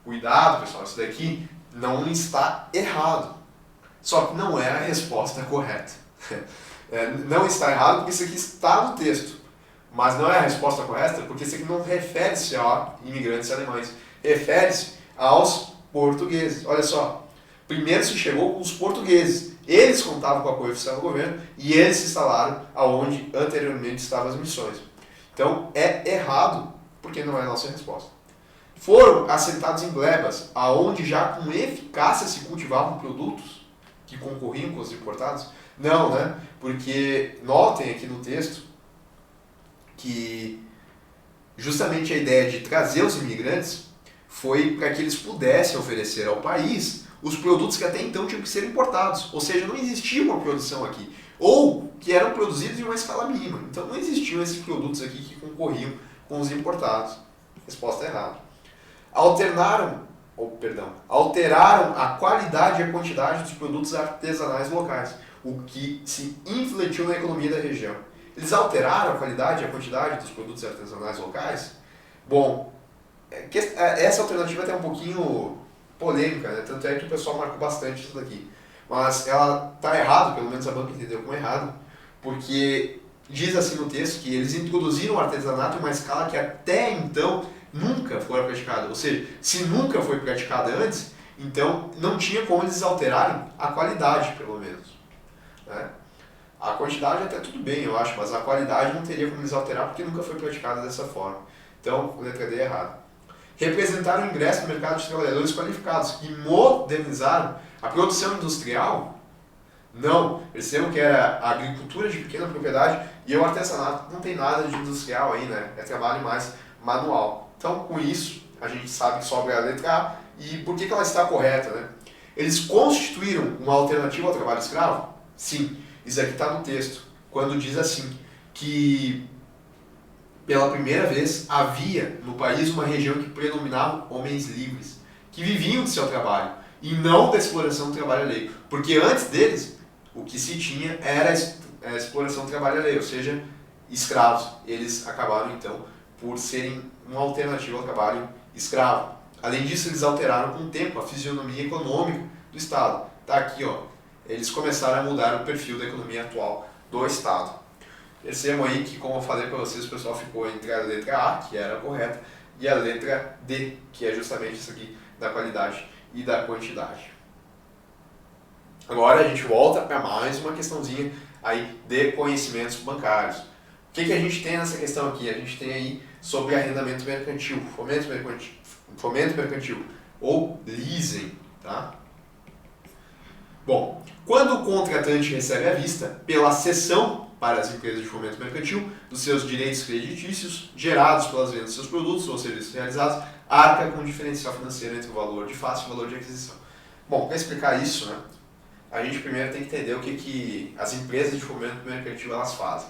Cuidado, pessoal, isso daqui não está errado. Só que não é a resposta correta. Não está errado porque isso aqui está no texto. Mas não é a resposta correta porque isso aqui não refere-se a imigrantes alemães. Refere-se aos portugueses. Olha só. Primeiro se chegou com os portugueses. Eles contavam com o apoio oficial do governo e eles se instalaram aonde anteriormente estavam as missões. Então é errado porque não é a nossa resposta. Foram assentados em glebas, aonde já com eficácia se cultivavam produtos que concorriam com os importados? Não, né? Porque notem aqui no texto que justamente a ideia de trazer os imigrantes foi para que eles pudessem oferecer ao país os produtos que até então tinham que ser importados. Ou seja, não existia uma produção aqui. Ou que eram produzidos em uma escala mínima. Então não existiam esses produtos aqui que concorriam com os importados. Resposta errada. Alteraram a qualidade e a quantidade dos produtos artesanais locais, o que se infletiu na economia da região. Eles alteraram a qualidade e a quantidade dos produtos artesanais locais? Bom, essa alternativa é até um pouquinho polêmica, né? Tanto é que o pessoal marcou bastante isso daqui. Mas ela está errada, pelo menos a banca entendeu como errado, porque diz assim no texto que eles introduziram o artesanato em uma escala que até então nunca foi praticada. Ou seja, se nunca foi praticada antes, então não tinha como eles alterarem a qualidade, pelo menos. Né? A quantidade até tudo bem, eu acho, mas a qualidade não teria como eles alterar porque nunca foi praticada dessa forma. Então, letra D é errada. Representaram o ingresso no mercado de trabalhadores qualificados e modernizaram a produção industrial? Não, eles disseram que era a agricultura de pequena propriedade e o artesanato. Não tem nada de industrial aí, né? É trabalho mais manual. Então, com isso, a gente sabe que sobra a letra A. E por que ela está correta, né? Eles constituíram uma alternativa ao trabalho escravo? Sim, isso aqui está no texto, quando diz assim, que pela primeira vez havia no país uma região que predominava homens livres, que viviam de seu trabalho, e não da exploração do trabalho alheio. Porque antes deles, o que se tinha era a exploração do trabalho alheio, ou seja, escravos. Eles acabaram, então, por serem uma alternativa ao trabalho escravo. Além disso, eles alteraram com o tempo a fisionomia econômica do Estado. Está aqui, ó. Eles começaram a mudar o perfil da economia atual do Estado. Percebam aí que, como eu falei para vocês, o pessoal ficou entre a letra A, que era a correta, e a letra D, que é justamente isso aqui, da qualidade e da quantidade. Agora a gente volta para mais uma questãozinha aí de conhecimentos bancários. O que a gente tem nessa questão aqui? A gente tem aí sobre arrendamento mercantil, fomento mercantil, ou leasing, tá? Bom, quando o contratante recebe à vista, pela cessão para as empresas de fomento mercantil, dos seus direitos creditícios gerados pelas vendas de seus produtos ou serviços realizados, arca com o diferencial financeiro entre o valor de face e o valor de aquisição. Bom, para explicar isso, né, a gente primeiro tem que entender o que as empresas de fomento mercantil elas fazem.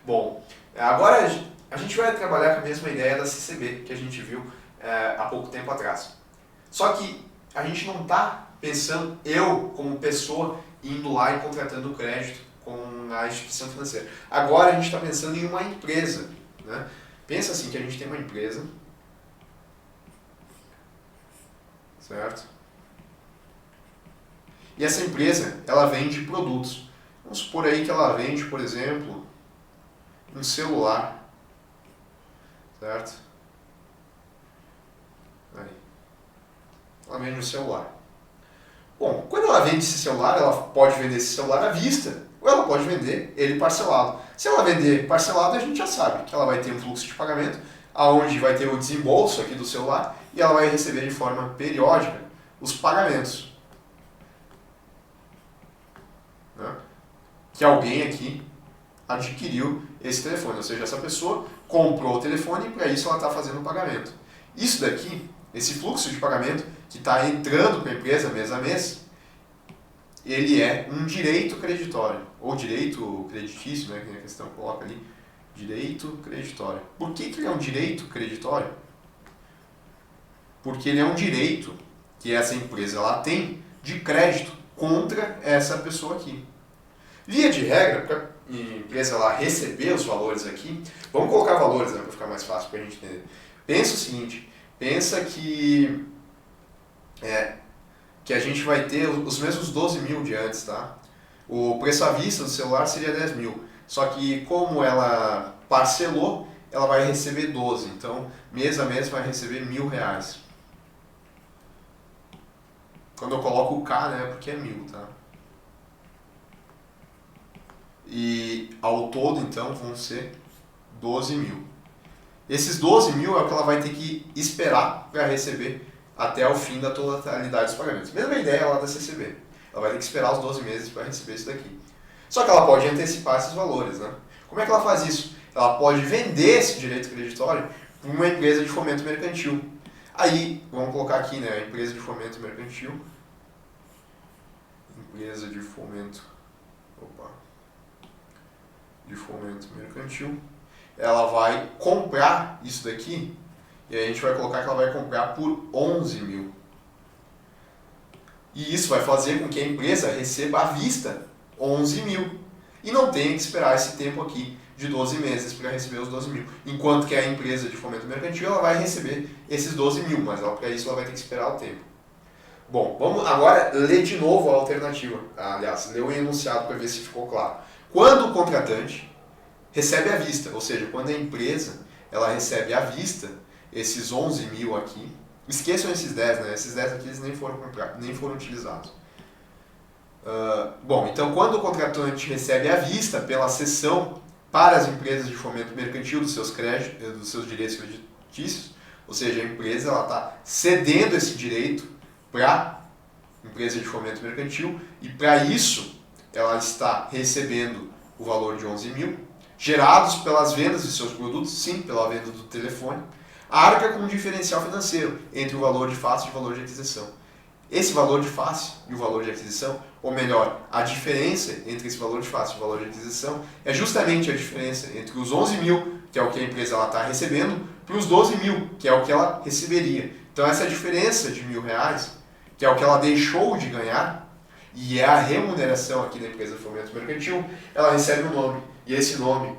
Bom, agora a gente vai trabalhar com a mesma ideia da CCB que a gente viu há pouco tempo atrás. Só que a gente não está pensando, eu como pessoa, indo lá e contratando o crédito com a instituição financeira. Agora a gente está pensando em uma empresa. Né? Pensa assim, que a gente tem uma empresa, certo? E essa empresa, ela vende produtos. Vamos supor aí que ela vende, por exemplo, um celular, certo? Aí. Ela vende um celular. Bom, quando ela vende esse celular, ela pode vender esse celular à vista, ou ela pode vender ele parcelado. Se ela vender parcelado, a gente já sabe que ela vai ter um fluxo de pagamento, aonde vai ter o desembolso aqui do celular, e ela vai receber de forma periódica os pagamentos. Né? Que alguém aqui adquiriu esse telefone, ou seja, essa pessoa comprou o telefone e para isso ela está fazendo o pagamento. Isso daqui, esse fluxo de pagamento que está entrando para a empresa mês a mês, ele é um direito creditório, ou direito creditício, né, que a questão coloca ali, Direito creditório. Por que ele é um direito creditório? Porque ele é um direito que essa empresa ela tem de crédito contra essa pessoa aqui. Via de regra, para a empresa ela receber os valores aqui, vamos colocar valores, né, para ficar mais fácil para a gente entender. Pensa o seguinte, pensa que a gente vai ter os mesmos 12 mil de antes, tá? O preço à vista do celular seria 10 mil, só que como ela parcelou, ela vai receber 12, então mês a mês vai receber R$1.000. Quando eu coloco o K, né, é porque é 1.000, tá? E ao todo, então, vão ser 12 mil. Esses 12 mil é o que ela vai ter que esperar para receber até o fim da totalidade dos pagamentos. Mesma ideia lá da CCB. Ela vai ter que esperar os 12 meses para receber isso daqui. Só que ela pode antecipar esses valores, né? Como é que ela faz isso? Ela pode vender esse direito creditório para uma empresa de fomento mercantil. Aí, vamos colocar aqui, né, a empresa de fomento mercantil. Empresa de fomento, de fomento mercantil. Ela vai comprar isso daqui, e aí a gente vai colocar que ela vai comprar por 11 mil. E isso vai fazer com que a empresa receba à vista 11 mil. E não tenha que esperar esse tempo aqui de 12 meses para receber os 12 mil. Enquanto que a empresa de fomento mercantil ela vai receber esses 12 mil, mas para isso ela vai ter que esperar o tempo. Bom, vamos agora ler de novo a alternativa. Aliás, ler o enunciado para ver se ficou claro. Quando o contratante recebe à vista, ou seja, quando a empresa ela recebe à vista esses 11 mil aqui, esqueçam esses 10, né? Esses 10 aqui eles nem foram utilizados. Bom, então quando o contratante recebe à vista pela cessão para as empresas de fomento mercantil dos seus direitos creditícios, ou seja, a empresa está cedendo esse direito para a empresa de fomento mercantil e para isso ela está recebendo o valor de 11 mil, gerados pelas vendas de seus produtos, sim, pela venda do telefone, arca com um diferencial financeiro entre o valor de face e o valor de aquisição. Esse valor de face e o valor de aquisição, ou melhor, a diferença entre esse valor de face e o valor de aquisição é justamente a diferença entre os 11 mil, que é o que a empresa está recebendo, para os 12 mil, que é o que ela receberia. Então essa diferença de R$1.000, que é o que ela deixou de ganhar, e é a remuneração aqui da empresa de fomento mercantil, ela recebe um nome. E esse nome,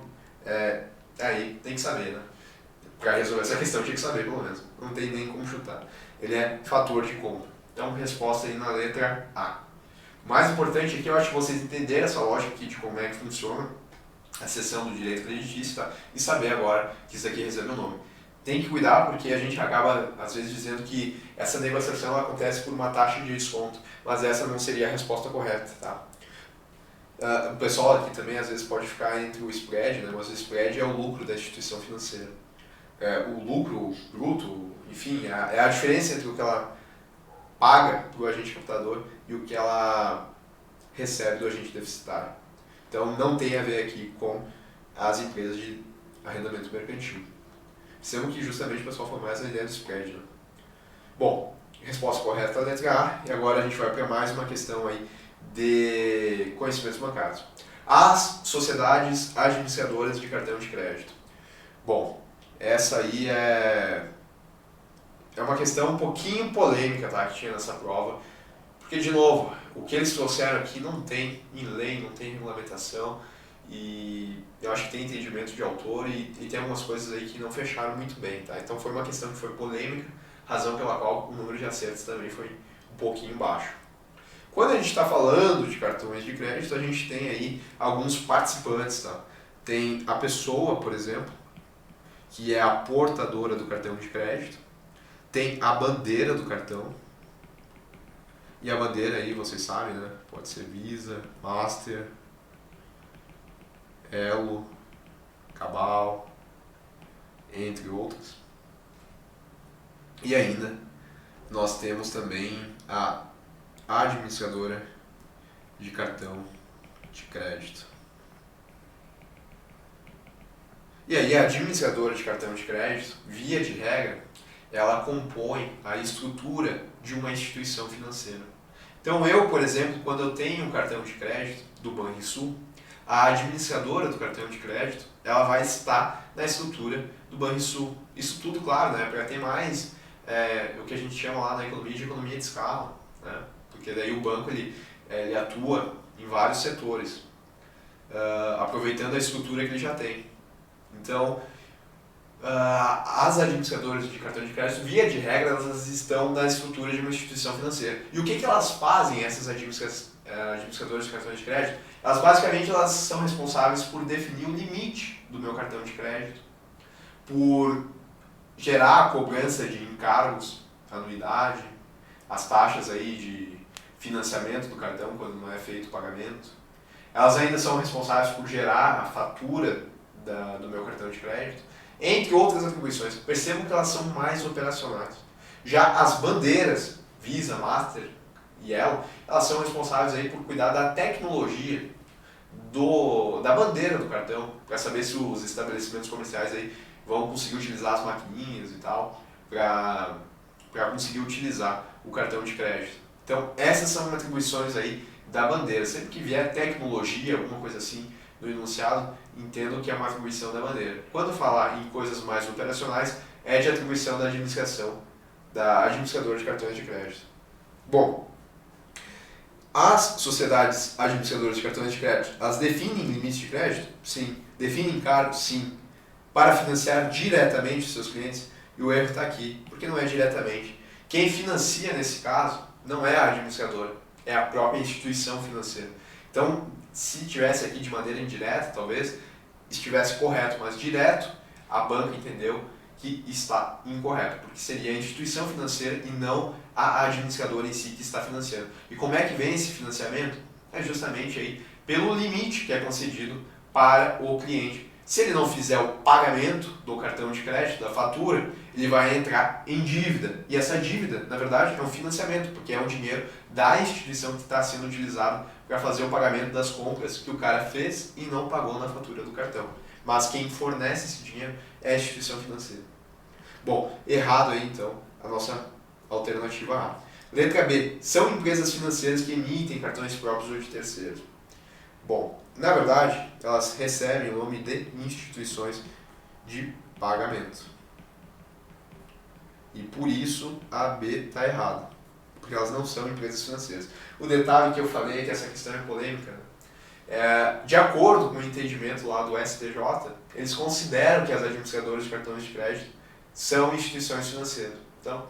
aí tem que saber, né? Para resolver essa questão tinha que saber, pelo menos. Não tem nem como chutar. Ele é fator de compra. Então, resposta aí na letra A. O mais importante aqui, eu acho que vocês entenderem essa lógica aqui de como é que funciona a seção do direito creditício, tá? E saber agora que isso aqui recebe um nome. Tem que cuidar porque a gente acaba, às vezes, dizendo que essa negociação ela acontece por uma taxa de desconto, mas essa não seria a resposta correta, tá? O pessoal aqui também, às vezes, pode ficar entre o spread, né? Mas o spread é o lucro da instituição financeira. O lucro bruto, enfim, é a diferença entre o que ela paga para o agente captador e o que ela recebe do agente deficitário. Então, não tem a ver aqui com as empresas de arrendamento mercantil. Sendo que justamente o pessoal falou mais a ideia do spread, né? Bom, resposta correta é a letra A, e agora a gente vai para mais uma questão aí de conhecimentos bancários. As sociedades administradoras de cartão de crédito. Bom, essa aí é uma questão um pouquinho polêmica, tá, que tinha nessa prova, porque, de novo, o que eles trouxeram aqui não tem em lei, não tem regulamentação, e eu acho que tem entendimento de autor e tem algumas coisas aí que não fecharam muito bem, tá? Então foi uma questão que foi polêmica, razão pela qual o número de acertos também foi um pouquinho baixo. Quando a gente está falando de cartões de crédito, a gente tem aí alguns participantes, tá? Tem a pessoa, por exemplo, que é a portadora do cartão de crédito, tem a bandeira do cartão, e a bandeira aí, vocês sabem, né? Pode ser Visa, Master, Elo, Cabal, entre outros. E ainda nós temos também a administradora de cartão de crédito. E aí a administradora de cartão de crédito, via de regra, ela compõe a estrutura de uma instituição financeira. Então eu, por exemplo, quando eu tenho um cartão de crédito do Banrisul, a administradora do cartão de crédito ela vai estar na estrutura do Banrisul. Isso tudo, claro, né, para ter mais o que a gente chama lá na economia de economia de escala, né, porque daí o banco ele atua em vários setores, aproveitando a estrutura que ele já tem. Então, as administradoras de cartão de crédito, via de regra, elas estão na estrutura de uma instituição financeira. E o que elas fazem, essas administradoras de cartão de crédito? Elas basicamente são responsáveis por definir o limite do meu cartão de crédito, por gerar a cobrança de encargos, anuidade, as taxas aí de financiamento do cartão quando não é feito o pagamento. Elas ainda são responsáveis por gerar a fatura do meu cartão de crédito, entre outras atribuições. Percebam que elas são mais operacionais. Já as bandeiras, Visa, Master e Elo, elas são responsáveis aí por cuidar da tecnologia da bandeira do cartão, para saber se os estabelecimentos comerciais aí vão conseguir utilizar as maquininhas e tal, para conseguir utilizar o cartão de crédito. Então, essas são atribuições aí da bandeira. Sempre que vier tecnologia, alguma coisa assim, no enunciado, entendo que é uma atribuição da bandeira. Quando falar em coisas mais operacionais, é de atribuição da administração, da administradora de cartões de crédito. Bom, as sociedades administradoras de cartões de crédito, elas definem limites de crédito? Sim. Definem encargos? Sim. Para financiar diretamente os seus clientes? E o erro está aqui, porque não é diretamente. Quem financia nesse caso não é a administradora, é a própria instituição financeira. Então, se tivesse aqui de maneira indireta, talvez estivesse correto, mas direto, a banca entendeu que está incorreto, porque seria a instituição financeira e não a administradora em si que está financiando. E como é que vem esse financiamento? É justamente aí pelo limite que é concedido para o cliente. Se ele não fizer o pagamento do cartão de crédito, da fatura, ele vai entrar em dívida. E essa dívida, na verdade, é um financiamento, porque é um dinheiro da instituição que está sendo utilizado para fazer o pagamento das compras que o cara fez e não pagou na fatura do cartão. Mas quem fornece esse dinheiro é a instituição financeira. Bom, errado aí então a nossa alternativa A. Letra B. São empresas financeiras que emitem cartões próprios ou de terceiros. Bom, na verdade, elas recebem o nome de instituições de pagamento. E por isso a B está errada, porque elas não são empresas financeiras. O detalhe que eu falei é que essa questão é polêmica. De acordo com o entendimento lá do STJ, eles consideram que as administradoras de cartões de crédito são instituições financeiras. Então,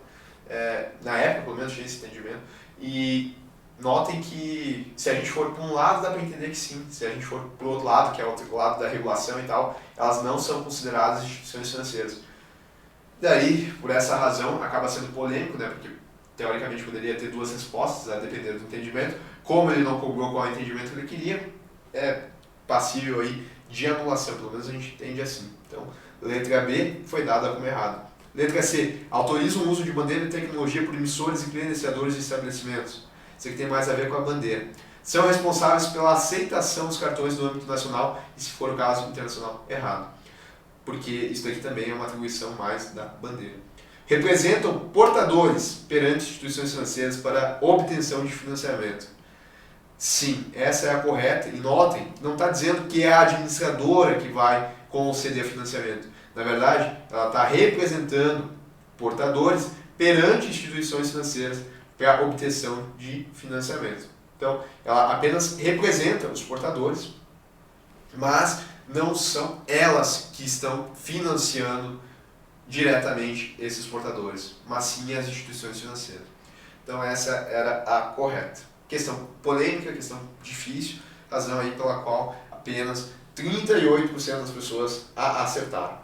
na época, pelo menos, tinha esse entendimento. E notem que, se a gente for para um lado, dá para entender que sim. Se a gente for para o outro lado, que é o outro lado da regulação e tal, elas não são consideradas instituições financeiras. Daí, por essa razão, acaba sendo polêmico, né? Porque, teoricamente, poderia ter duas respostas, a depender do entendimento. Como ele não cobrou qual entendimento que ele queria, é passível aí de anulação, pelo menos a gente entende assim. Então, letra B foi dada como errada. Letra C. Autoriza o uso de bandeira e tecnologia por emissores e credenciadores de estabelecimentos. Isso aqui tem mais a ver com a bandeira. São responsáveis pela aceitação dos cartões no âmbito nacional e, se for o caso, internacional. Errado. Porque isso aqui também é uma atribuição mais da bandeira. Representam portadores perante instituições financeiras para obtenção de financiamento. Sim, essa é a correta. E notem, não está dizendo que é a administradora que vai conceder financiamento. Na verdade, ela está representando portadores perante instituições financeiras para obtenção de financiamento. Então, ela apenas representa os portadores, mas não são elas que estão financiando diretamente esses portadores, mas sim as instituições financeiras. Então, essa era a correta. Questão polêmica, questão difícil, razão aí pela qual apenas 38% das pessoas a acertaram.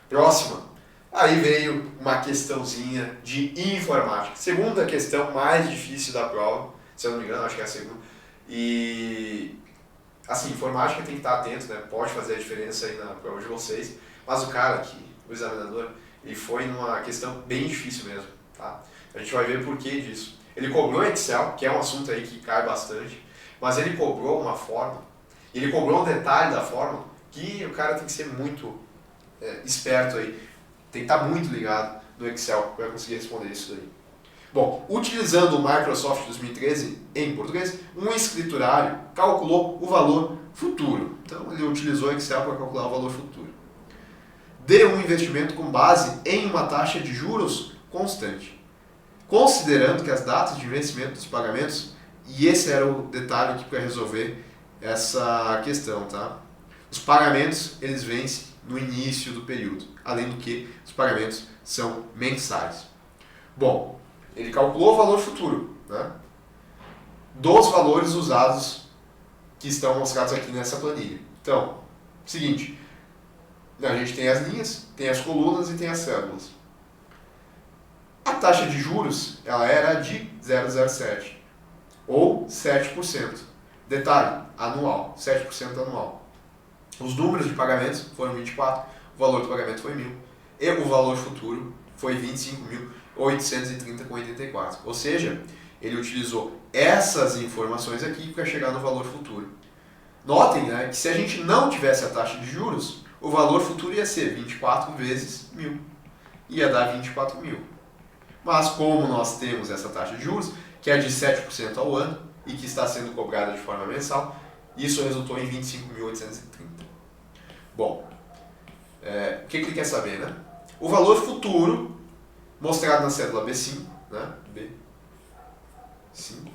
Próxima. Aí veio uma questãozinha de informática. Segunda questão mais difícil da prova, se eu não me engano, acho que é a segunda. E, assim, informática tem que estar atento, né? Pode fazer a diferença aí na prova de vocês. Mas o cara aqui, o examinador, ele foi numa questão bem difícil mesmo, tá? A gente vai ver por que disso. Ele cobrou Excel, que é um assunto aí que cai bastante, mas ele cobrou uma fórmula, ele cobrou um detalhe da fórmula que o cara tem que ser muito esperto aí, tem que estar muito ligado no Excel para conseguir responder isso daí. Bom, utilizando o Microsoft 2013 em português, um escriturário calculou o valor futuro. Então ele utilizou o Excel para calcular o valor futuro. De um investimento com base em uma taxa de juros constante. Considerando que as datas de vencimento dos pagamentos, e esse era o detalhe aqui para resolver essa questão, tá? Os pagamentos, eles vencem no início do período, além do que os pagamentos são mensais. Bom, ele calculou o valor futuro, né, dos valores usados que estão mostrados aqui nessa planilha. Então, seguinte, a gente tem as linhas, tem as colunas e tem as células. A taxa de juros, ela era de 0,07 ou 7%. Detalhe, anual, 7% anual. Os números de pagamentos foram 24, o valor do pagamento foi 1.000 e o valor futuro foi 25.830,84. Ou seja, ele utilizou essas informações aqui para chegar no valor futuro. Notem, né, que se a gente não tivesse a taxa de juros, o valor futuro ia ser 24 vezes 1.000. Ia dar 24.000. Mas como nós temos essa taxa de juros, que é de 7% ao ano e que está sendo cobrada de forma mensal, isso resultou em 25.830. Bom, o que ele quer saber, né? O valor futuro, mostrado na cédula B5, né? B5,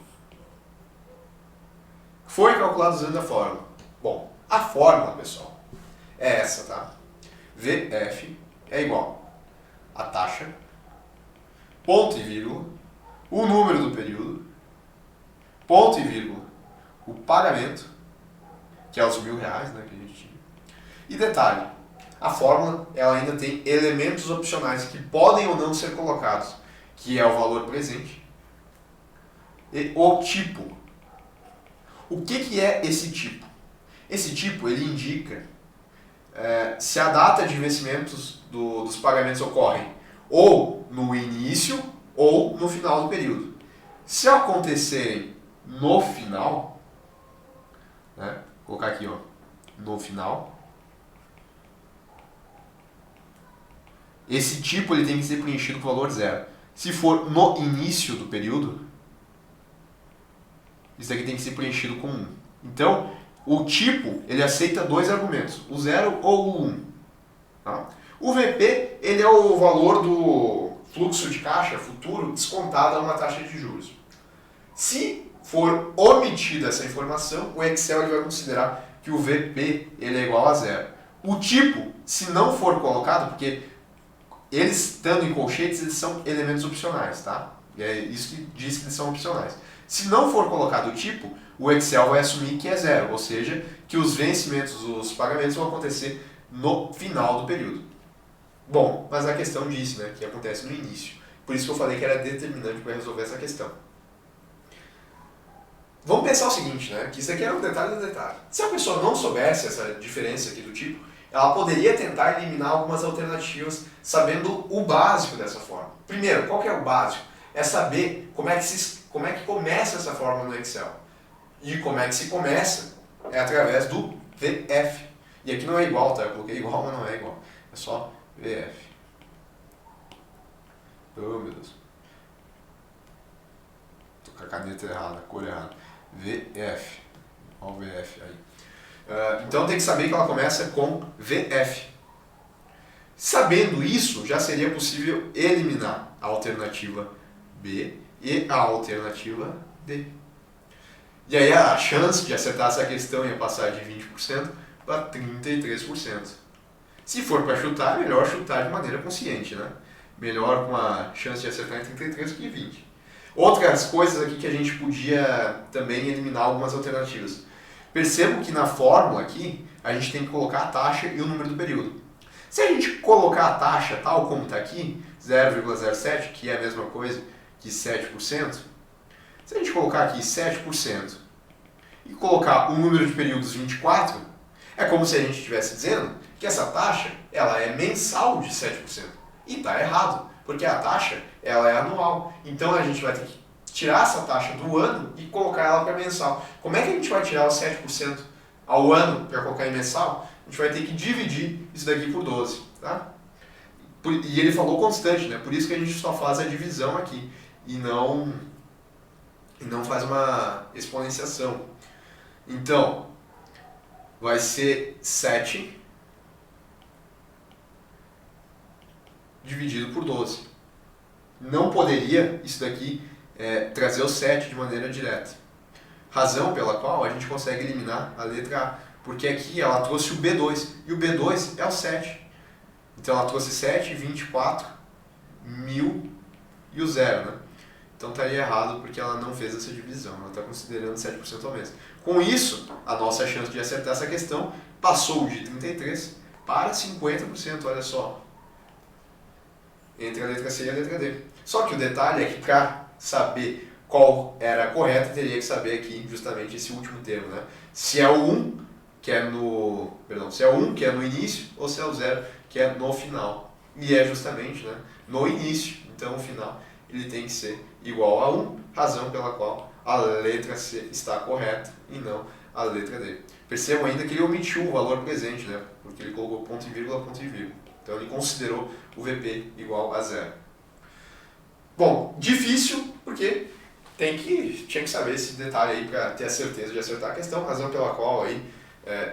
foi calculado usando a fórmula. Bom, a fórmula, pessoal, é essa, tá? VF é igual a taxa, ponto e vírgula, o número do período, ponto e vírgula, o pagamento, que é os R$1.000, né, que a gente tinha. E detalhe, a fórmula ela ainda tem elementos opcionais que podem ou não ser colocados, que é o valor presente e o tipo. O que é esse tipo? Esse tipo ele indica se a data de vencimentos dos pagamentos ocorrem ou no início ou no final do período. Se acontecerem no final, né, vou colocar aqui, ó, no final, esse tipo ele tem que ser preenchido com valor zero. Se for no início do período, isso aqui tem que ser preenchido com 1. Então, o tipo ele aceita dois argumentos, o 0 ou o 1. Tá? O VP ele é o valor do fluxo de caixa futuro descontado a uma taxa de juros. Se for omitida essa informação, o Excel ele vai considerar que o VP ele é igual a 0. O tipo, se não for colocado, porque eles estando em colchetes, eles são elementos opcionais, tá? E é isso que diz que eles são opcionais. Se não for colocado o tipo, o Excel vai assumir que é 0, ou seja, que os vencimentos, os pagamentos vão acontecer no final do período. Bom, mas a questão disse, né, que acontece no início. Por isso que eu falei que era determinante para resolver essa questão. Vamos pensar o seguinte, né, que isso aqui era um detalhe do detalhe. Se a pessoa não soubesse essa diferença aqui do tipo, ela poderia tentar eliminar algumas alternativas sabendo o básico dessa forma. Primeiro, qual que é o básico? É saber como é que começa essa fórmula no Excel. E como é que se começa? É através do VF. E aqui não é igual, tá? Eu coloquei igual, mas não é igual. É só VF. Oh, meu Deus. Tô com a caneta errada, a cor errada. VF. Olha o VF aí. Então tem que saber que ela começa com VF. Sabendo isso, já seria possível eliminar a alternativa B e a alternativa D. E aí a chance de acertar essa questão ia passar de 20% para 33%. Se for para chutar, é melhor chutar de maneira consciente, né? Melhor com a chance de acertar em 33 que 20. Outras coisas aqui que a gente podia também eliminar algumas alternativas. Percebo que na fórmula aqui, a gente tem que colocar a taxa e o número do período. Se a gente colocar a taxa tal como está aqui, 0,07, que é a mesma coisa que 7%, se a gente colocar aqui 7% e colocar o número de períodos 24, é como se a gente estivesse dizendo que essa taxa ela é mensal de 7%. E está errado, porque a taxa ela é anual. Então a gente vai ter que tirar essa taxa do ano e colocar ela para mensal. Como é que a gente vai tirar os 7% ao ano para colocar em mensal? A gente vai ter que dividir isso daqui por 12. Tá? E ele falou constante, né? Por isso que a gente só faz a divisão aqui. e não faz uma exponenciação. Então, vai ser 7 dividido por 12. Não poderia isso daqui trazer o 7 de maneira direta. Razão pela qual a gente consegue eliminar a letra A, porque aqui ela trouxe o B2, e o B2 é o 7. Então ela trouxe 7, 24, 1000 e o 0, né? Então estaria errado porque ela não fez essa divisão, ela está considerando 7% ao mês. Com isso, a nossa chance de acertar essa questão passou de 33% para 50%, olha só. Entre a letra C e a letra D. Só que o detalhe é que para saber qual era a correta, teria que saber aqui justamente esse último termo, né? Se é o 1, que é no... Perdão, se é o 1, que é no início, ou se é o 0, que é no final. E é justamente, né, no início. Então o final ele tem que ser igual a 1, razão pela qual a letra C está correta e não a letra D. Percebam ainda que ele omitiu o valor presente, né? Porque ele colocou ponto e vírgula, ponto e vírgula. Então ele considerou o VP igual a 0. Bom, difícil porque tinha que saber esse detalhe aí para ter a certeza de acertar a questão, razão pela qual aí,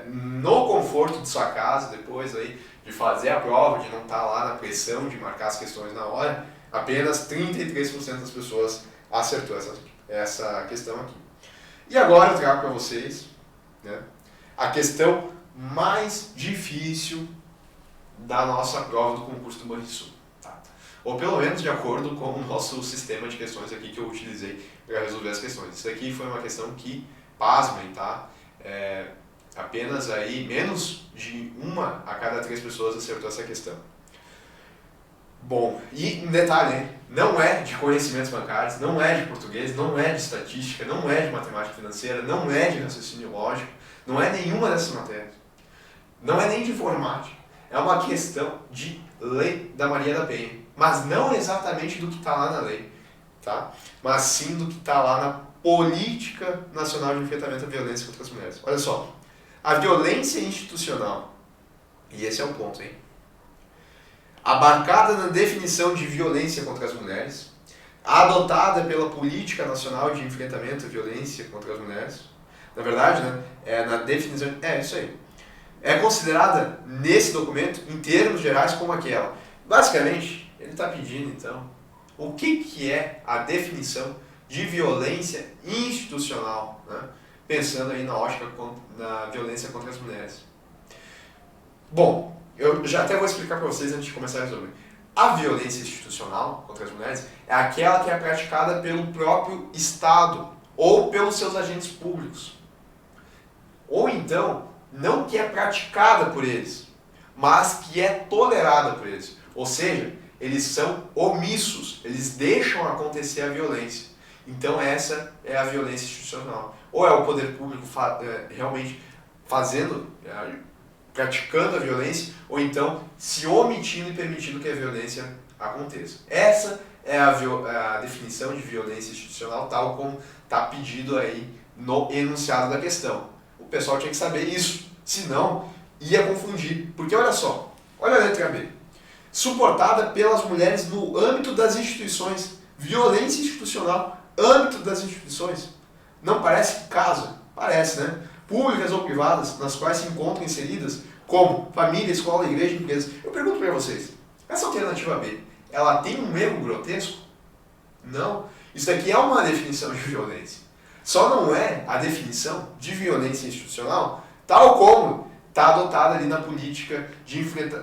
no conforto de sua casa, depois aí de fazer a prova, de não estar lá na pressão de marcar as questões na hora, apenas 33% das pessoas acertou essa questão aqui. E agora eu trago para vocês, né, a questão mais difícil da nossa prova do concurso do Banrisul. Tá? Ou pelo menos de acordo com o nosso sistema de questões aqui que eu utilizei para resolver as questões. Isso aqui foi uma questão que, pasmem, tá? Apenas aí menos de 1 a cada 3 pessoas acertou essa questão. Bom, e um detalhe, hein? Não é de conhecimentos bancários, não é de português, não é de estatística, não é de matemática financeira, não é de raciocínio lógico, não é nenhuma dessas matérias. Não é nem de informática. É uma questão de lei da Maria da Penha. Mas não exatamente do que está lá na lei, tá? Mas sim do que está lá na Política Nacional de Enfrentamento à Violência contra as Mulheres. Olha só, a violência institucional, e esse é o ponto, hein? Abarcada na definição de violência contra as mulheres, adotada pela Política Nacional de Enfrentamento à Violência contra as Mulheres, na verdade, né, na definição, isso aí, é considerada nesse documento, em termos gerais, como aquela. Basicamente, ele está pedindo, então, o que é a definição de violência institucional, né? Pensando aí na ótica da violência contra as mulheres. Bom, eu já até vou explicar para vocês antes de começar a resolver. A violência institucional contra as mulheres é aquela que é praticada pelo próprio Estado ou pelos seus agentes públicos. Ou então, não que é praticada por eles, mas que é tolerada por eles. Ou seja, eles são omissos, eles deixam acontecer a violência. Então essa é a violência institucional. Ou é o poder público realmente praticando a violência, ou então se omitindo e permitindo que a violência aconteça. Essa é a definição de violência institucional, tal como está pedido aí no enunciado da questão. O pessoal tinha que saber isso, senão ia confundir. Porque olha só, olha a letra B. Suportada pelas mulheres no âmbito das instituições. Violência institucional, âmbito das instituições. Não parece que casa? Parece, né? Públicas ou privadas, nas quais se encontram inseridas, como família, escola, igreja, empresa. Eu pergunto para vocês, essa alternativa B, ela tem um erro grotesco? Não. Isso aqui é uma definição de violência. Só não é a definição de violência institucional, tal como está adotada ali na Política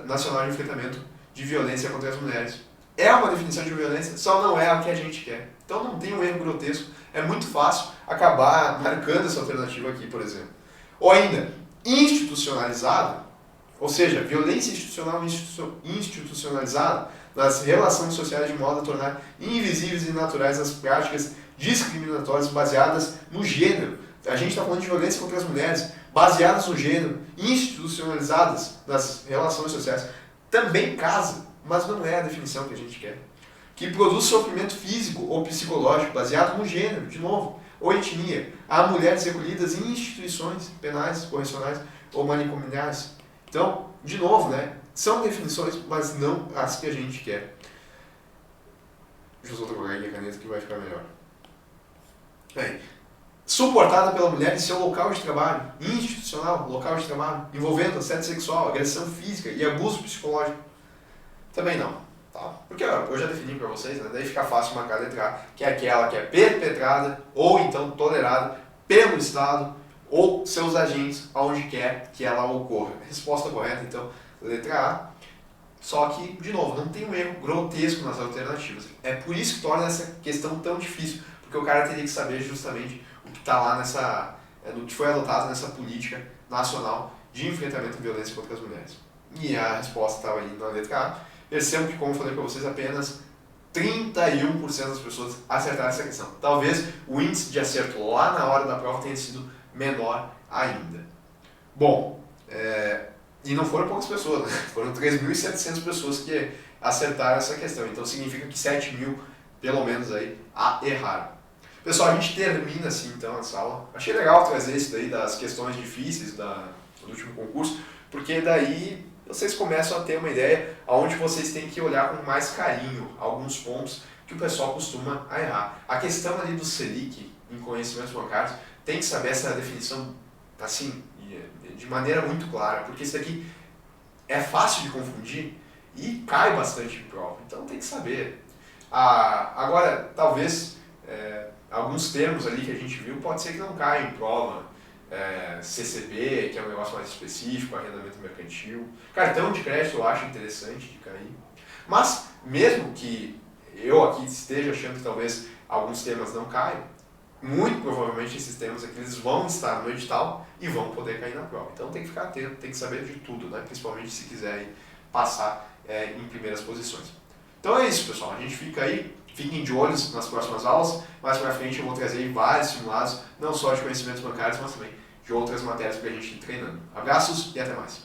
Nacional de Enfrentamento de Violência contra as Mulheres. É uma definição de violência, só não é a que a gente quer. Então não tem um erro grotesco, é muito fácil acabar marcando essa alternativa aqui, por exemplo. Ou ainda, institucionalizada, ou seja, violência institucional institucionalizada nas relações sociais de modo a tornar invisíveis e naturais as práticas discriminatórias baseadas no gênero. A gente está falando de violência contra as mulheres, baseadas no gênero, institucionalizadas nas relações sociais. Também casa, mas não é a definição que a gente quer. Que produz sofrimento físico ou psicológico baseado no gênero, de novo, ou etnia, a mulheres recolhidas em instituições penais, correcionais ou manicomiais. Então, de novo, né, são definições, mas não as que a gente quer. Deixa eu só trocar aqui a caneta que vai ficar melhor. Bem, suportada pela mulher em seu local de trabalho, institucional, local de trabalho, envolvendo assédio sexual, agressão física e abuso psicológico. Também não. Tá? Porque eu já defini para vocês, né? Daí fica fácil marcar a letra A, que é aquela que é perpetrada ou então tolerada pelo Estado ou seus agentes aonde quer que ela ocorra. Resposta correta, então, letra A. Só que, de novo, não tem um erro grotesco nas alternativas. É por isso que torna essa questão tão difícil, porque o cara teria que saber justamente o que está lá no que foi adotado nessa política nacional de enfrentamento à violência contra as mulheres. E a resposta estava ali na letra A. Percebo que, como eu falei para vocês, apenas 31% das pessoas acertaram essa questão. Talvez o índice de acerto lá na hora da prova tenha sido menor ainda. Bom, e não foram poucas pessoas, né? Foram 3.700 pessoas que acertaram essa questão. Então significa que 7.000, pelo menos, aí, erraram. Pessoal, a gente termina assim então essa aula. Achei legal trazer isso daí das questões difíceis do último concurso, porque daí vocês começam a ter uma ideia aonde vocês têm que olhar com mais carinho alguns pontos que o pessoal costuma errar. A questão ali do Selic em conhecimentos bancários tem que saber essa definição assim, de maneira muito clara, porque isso daqui é fácil de confundir e cai bastante em prova, então tem que saber. Agora, talvez alguns termos ali que a gente viu pode ser que não caiam em prova, CCB, que é um negócio mais específico, arrendamento mercantil, cartão de crédito eu acho interessante de cair, mas mesmo que eu aqui esteja achando que talvez alguns temas não caiam, muito provavelmente esses temas aqui eles vão estar no edital e vão poder cair na prova. Então tem que ficar atento, tem que saber de tudo, né? Principalmente se quiser passar em primeiras posições. Então é isso, pessoal. A gente fica aí, fiquem de olhos nas próximas aulas. Mais pra frente eu vou trazer vários simulados, não só de conhecimentos bancários, mas também de outras matérias para a gente ir treinando. Abraços e até mais.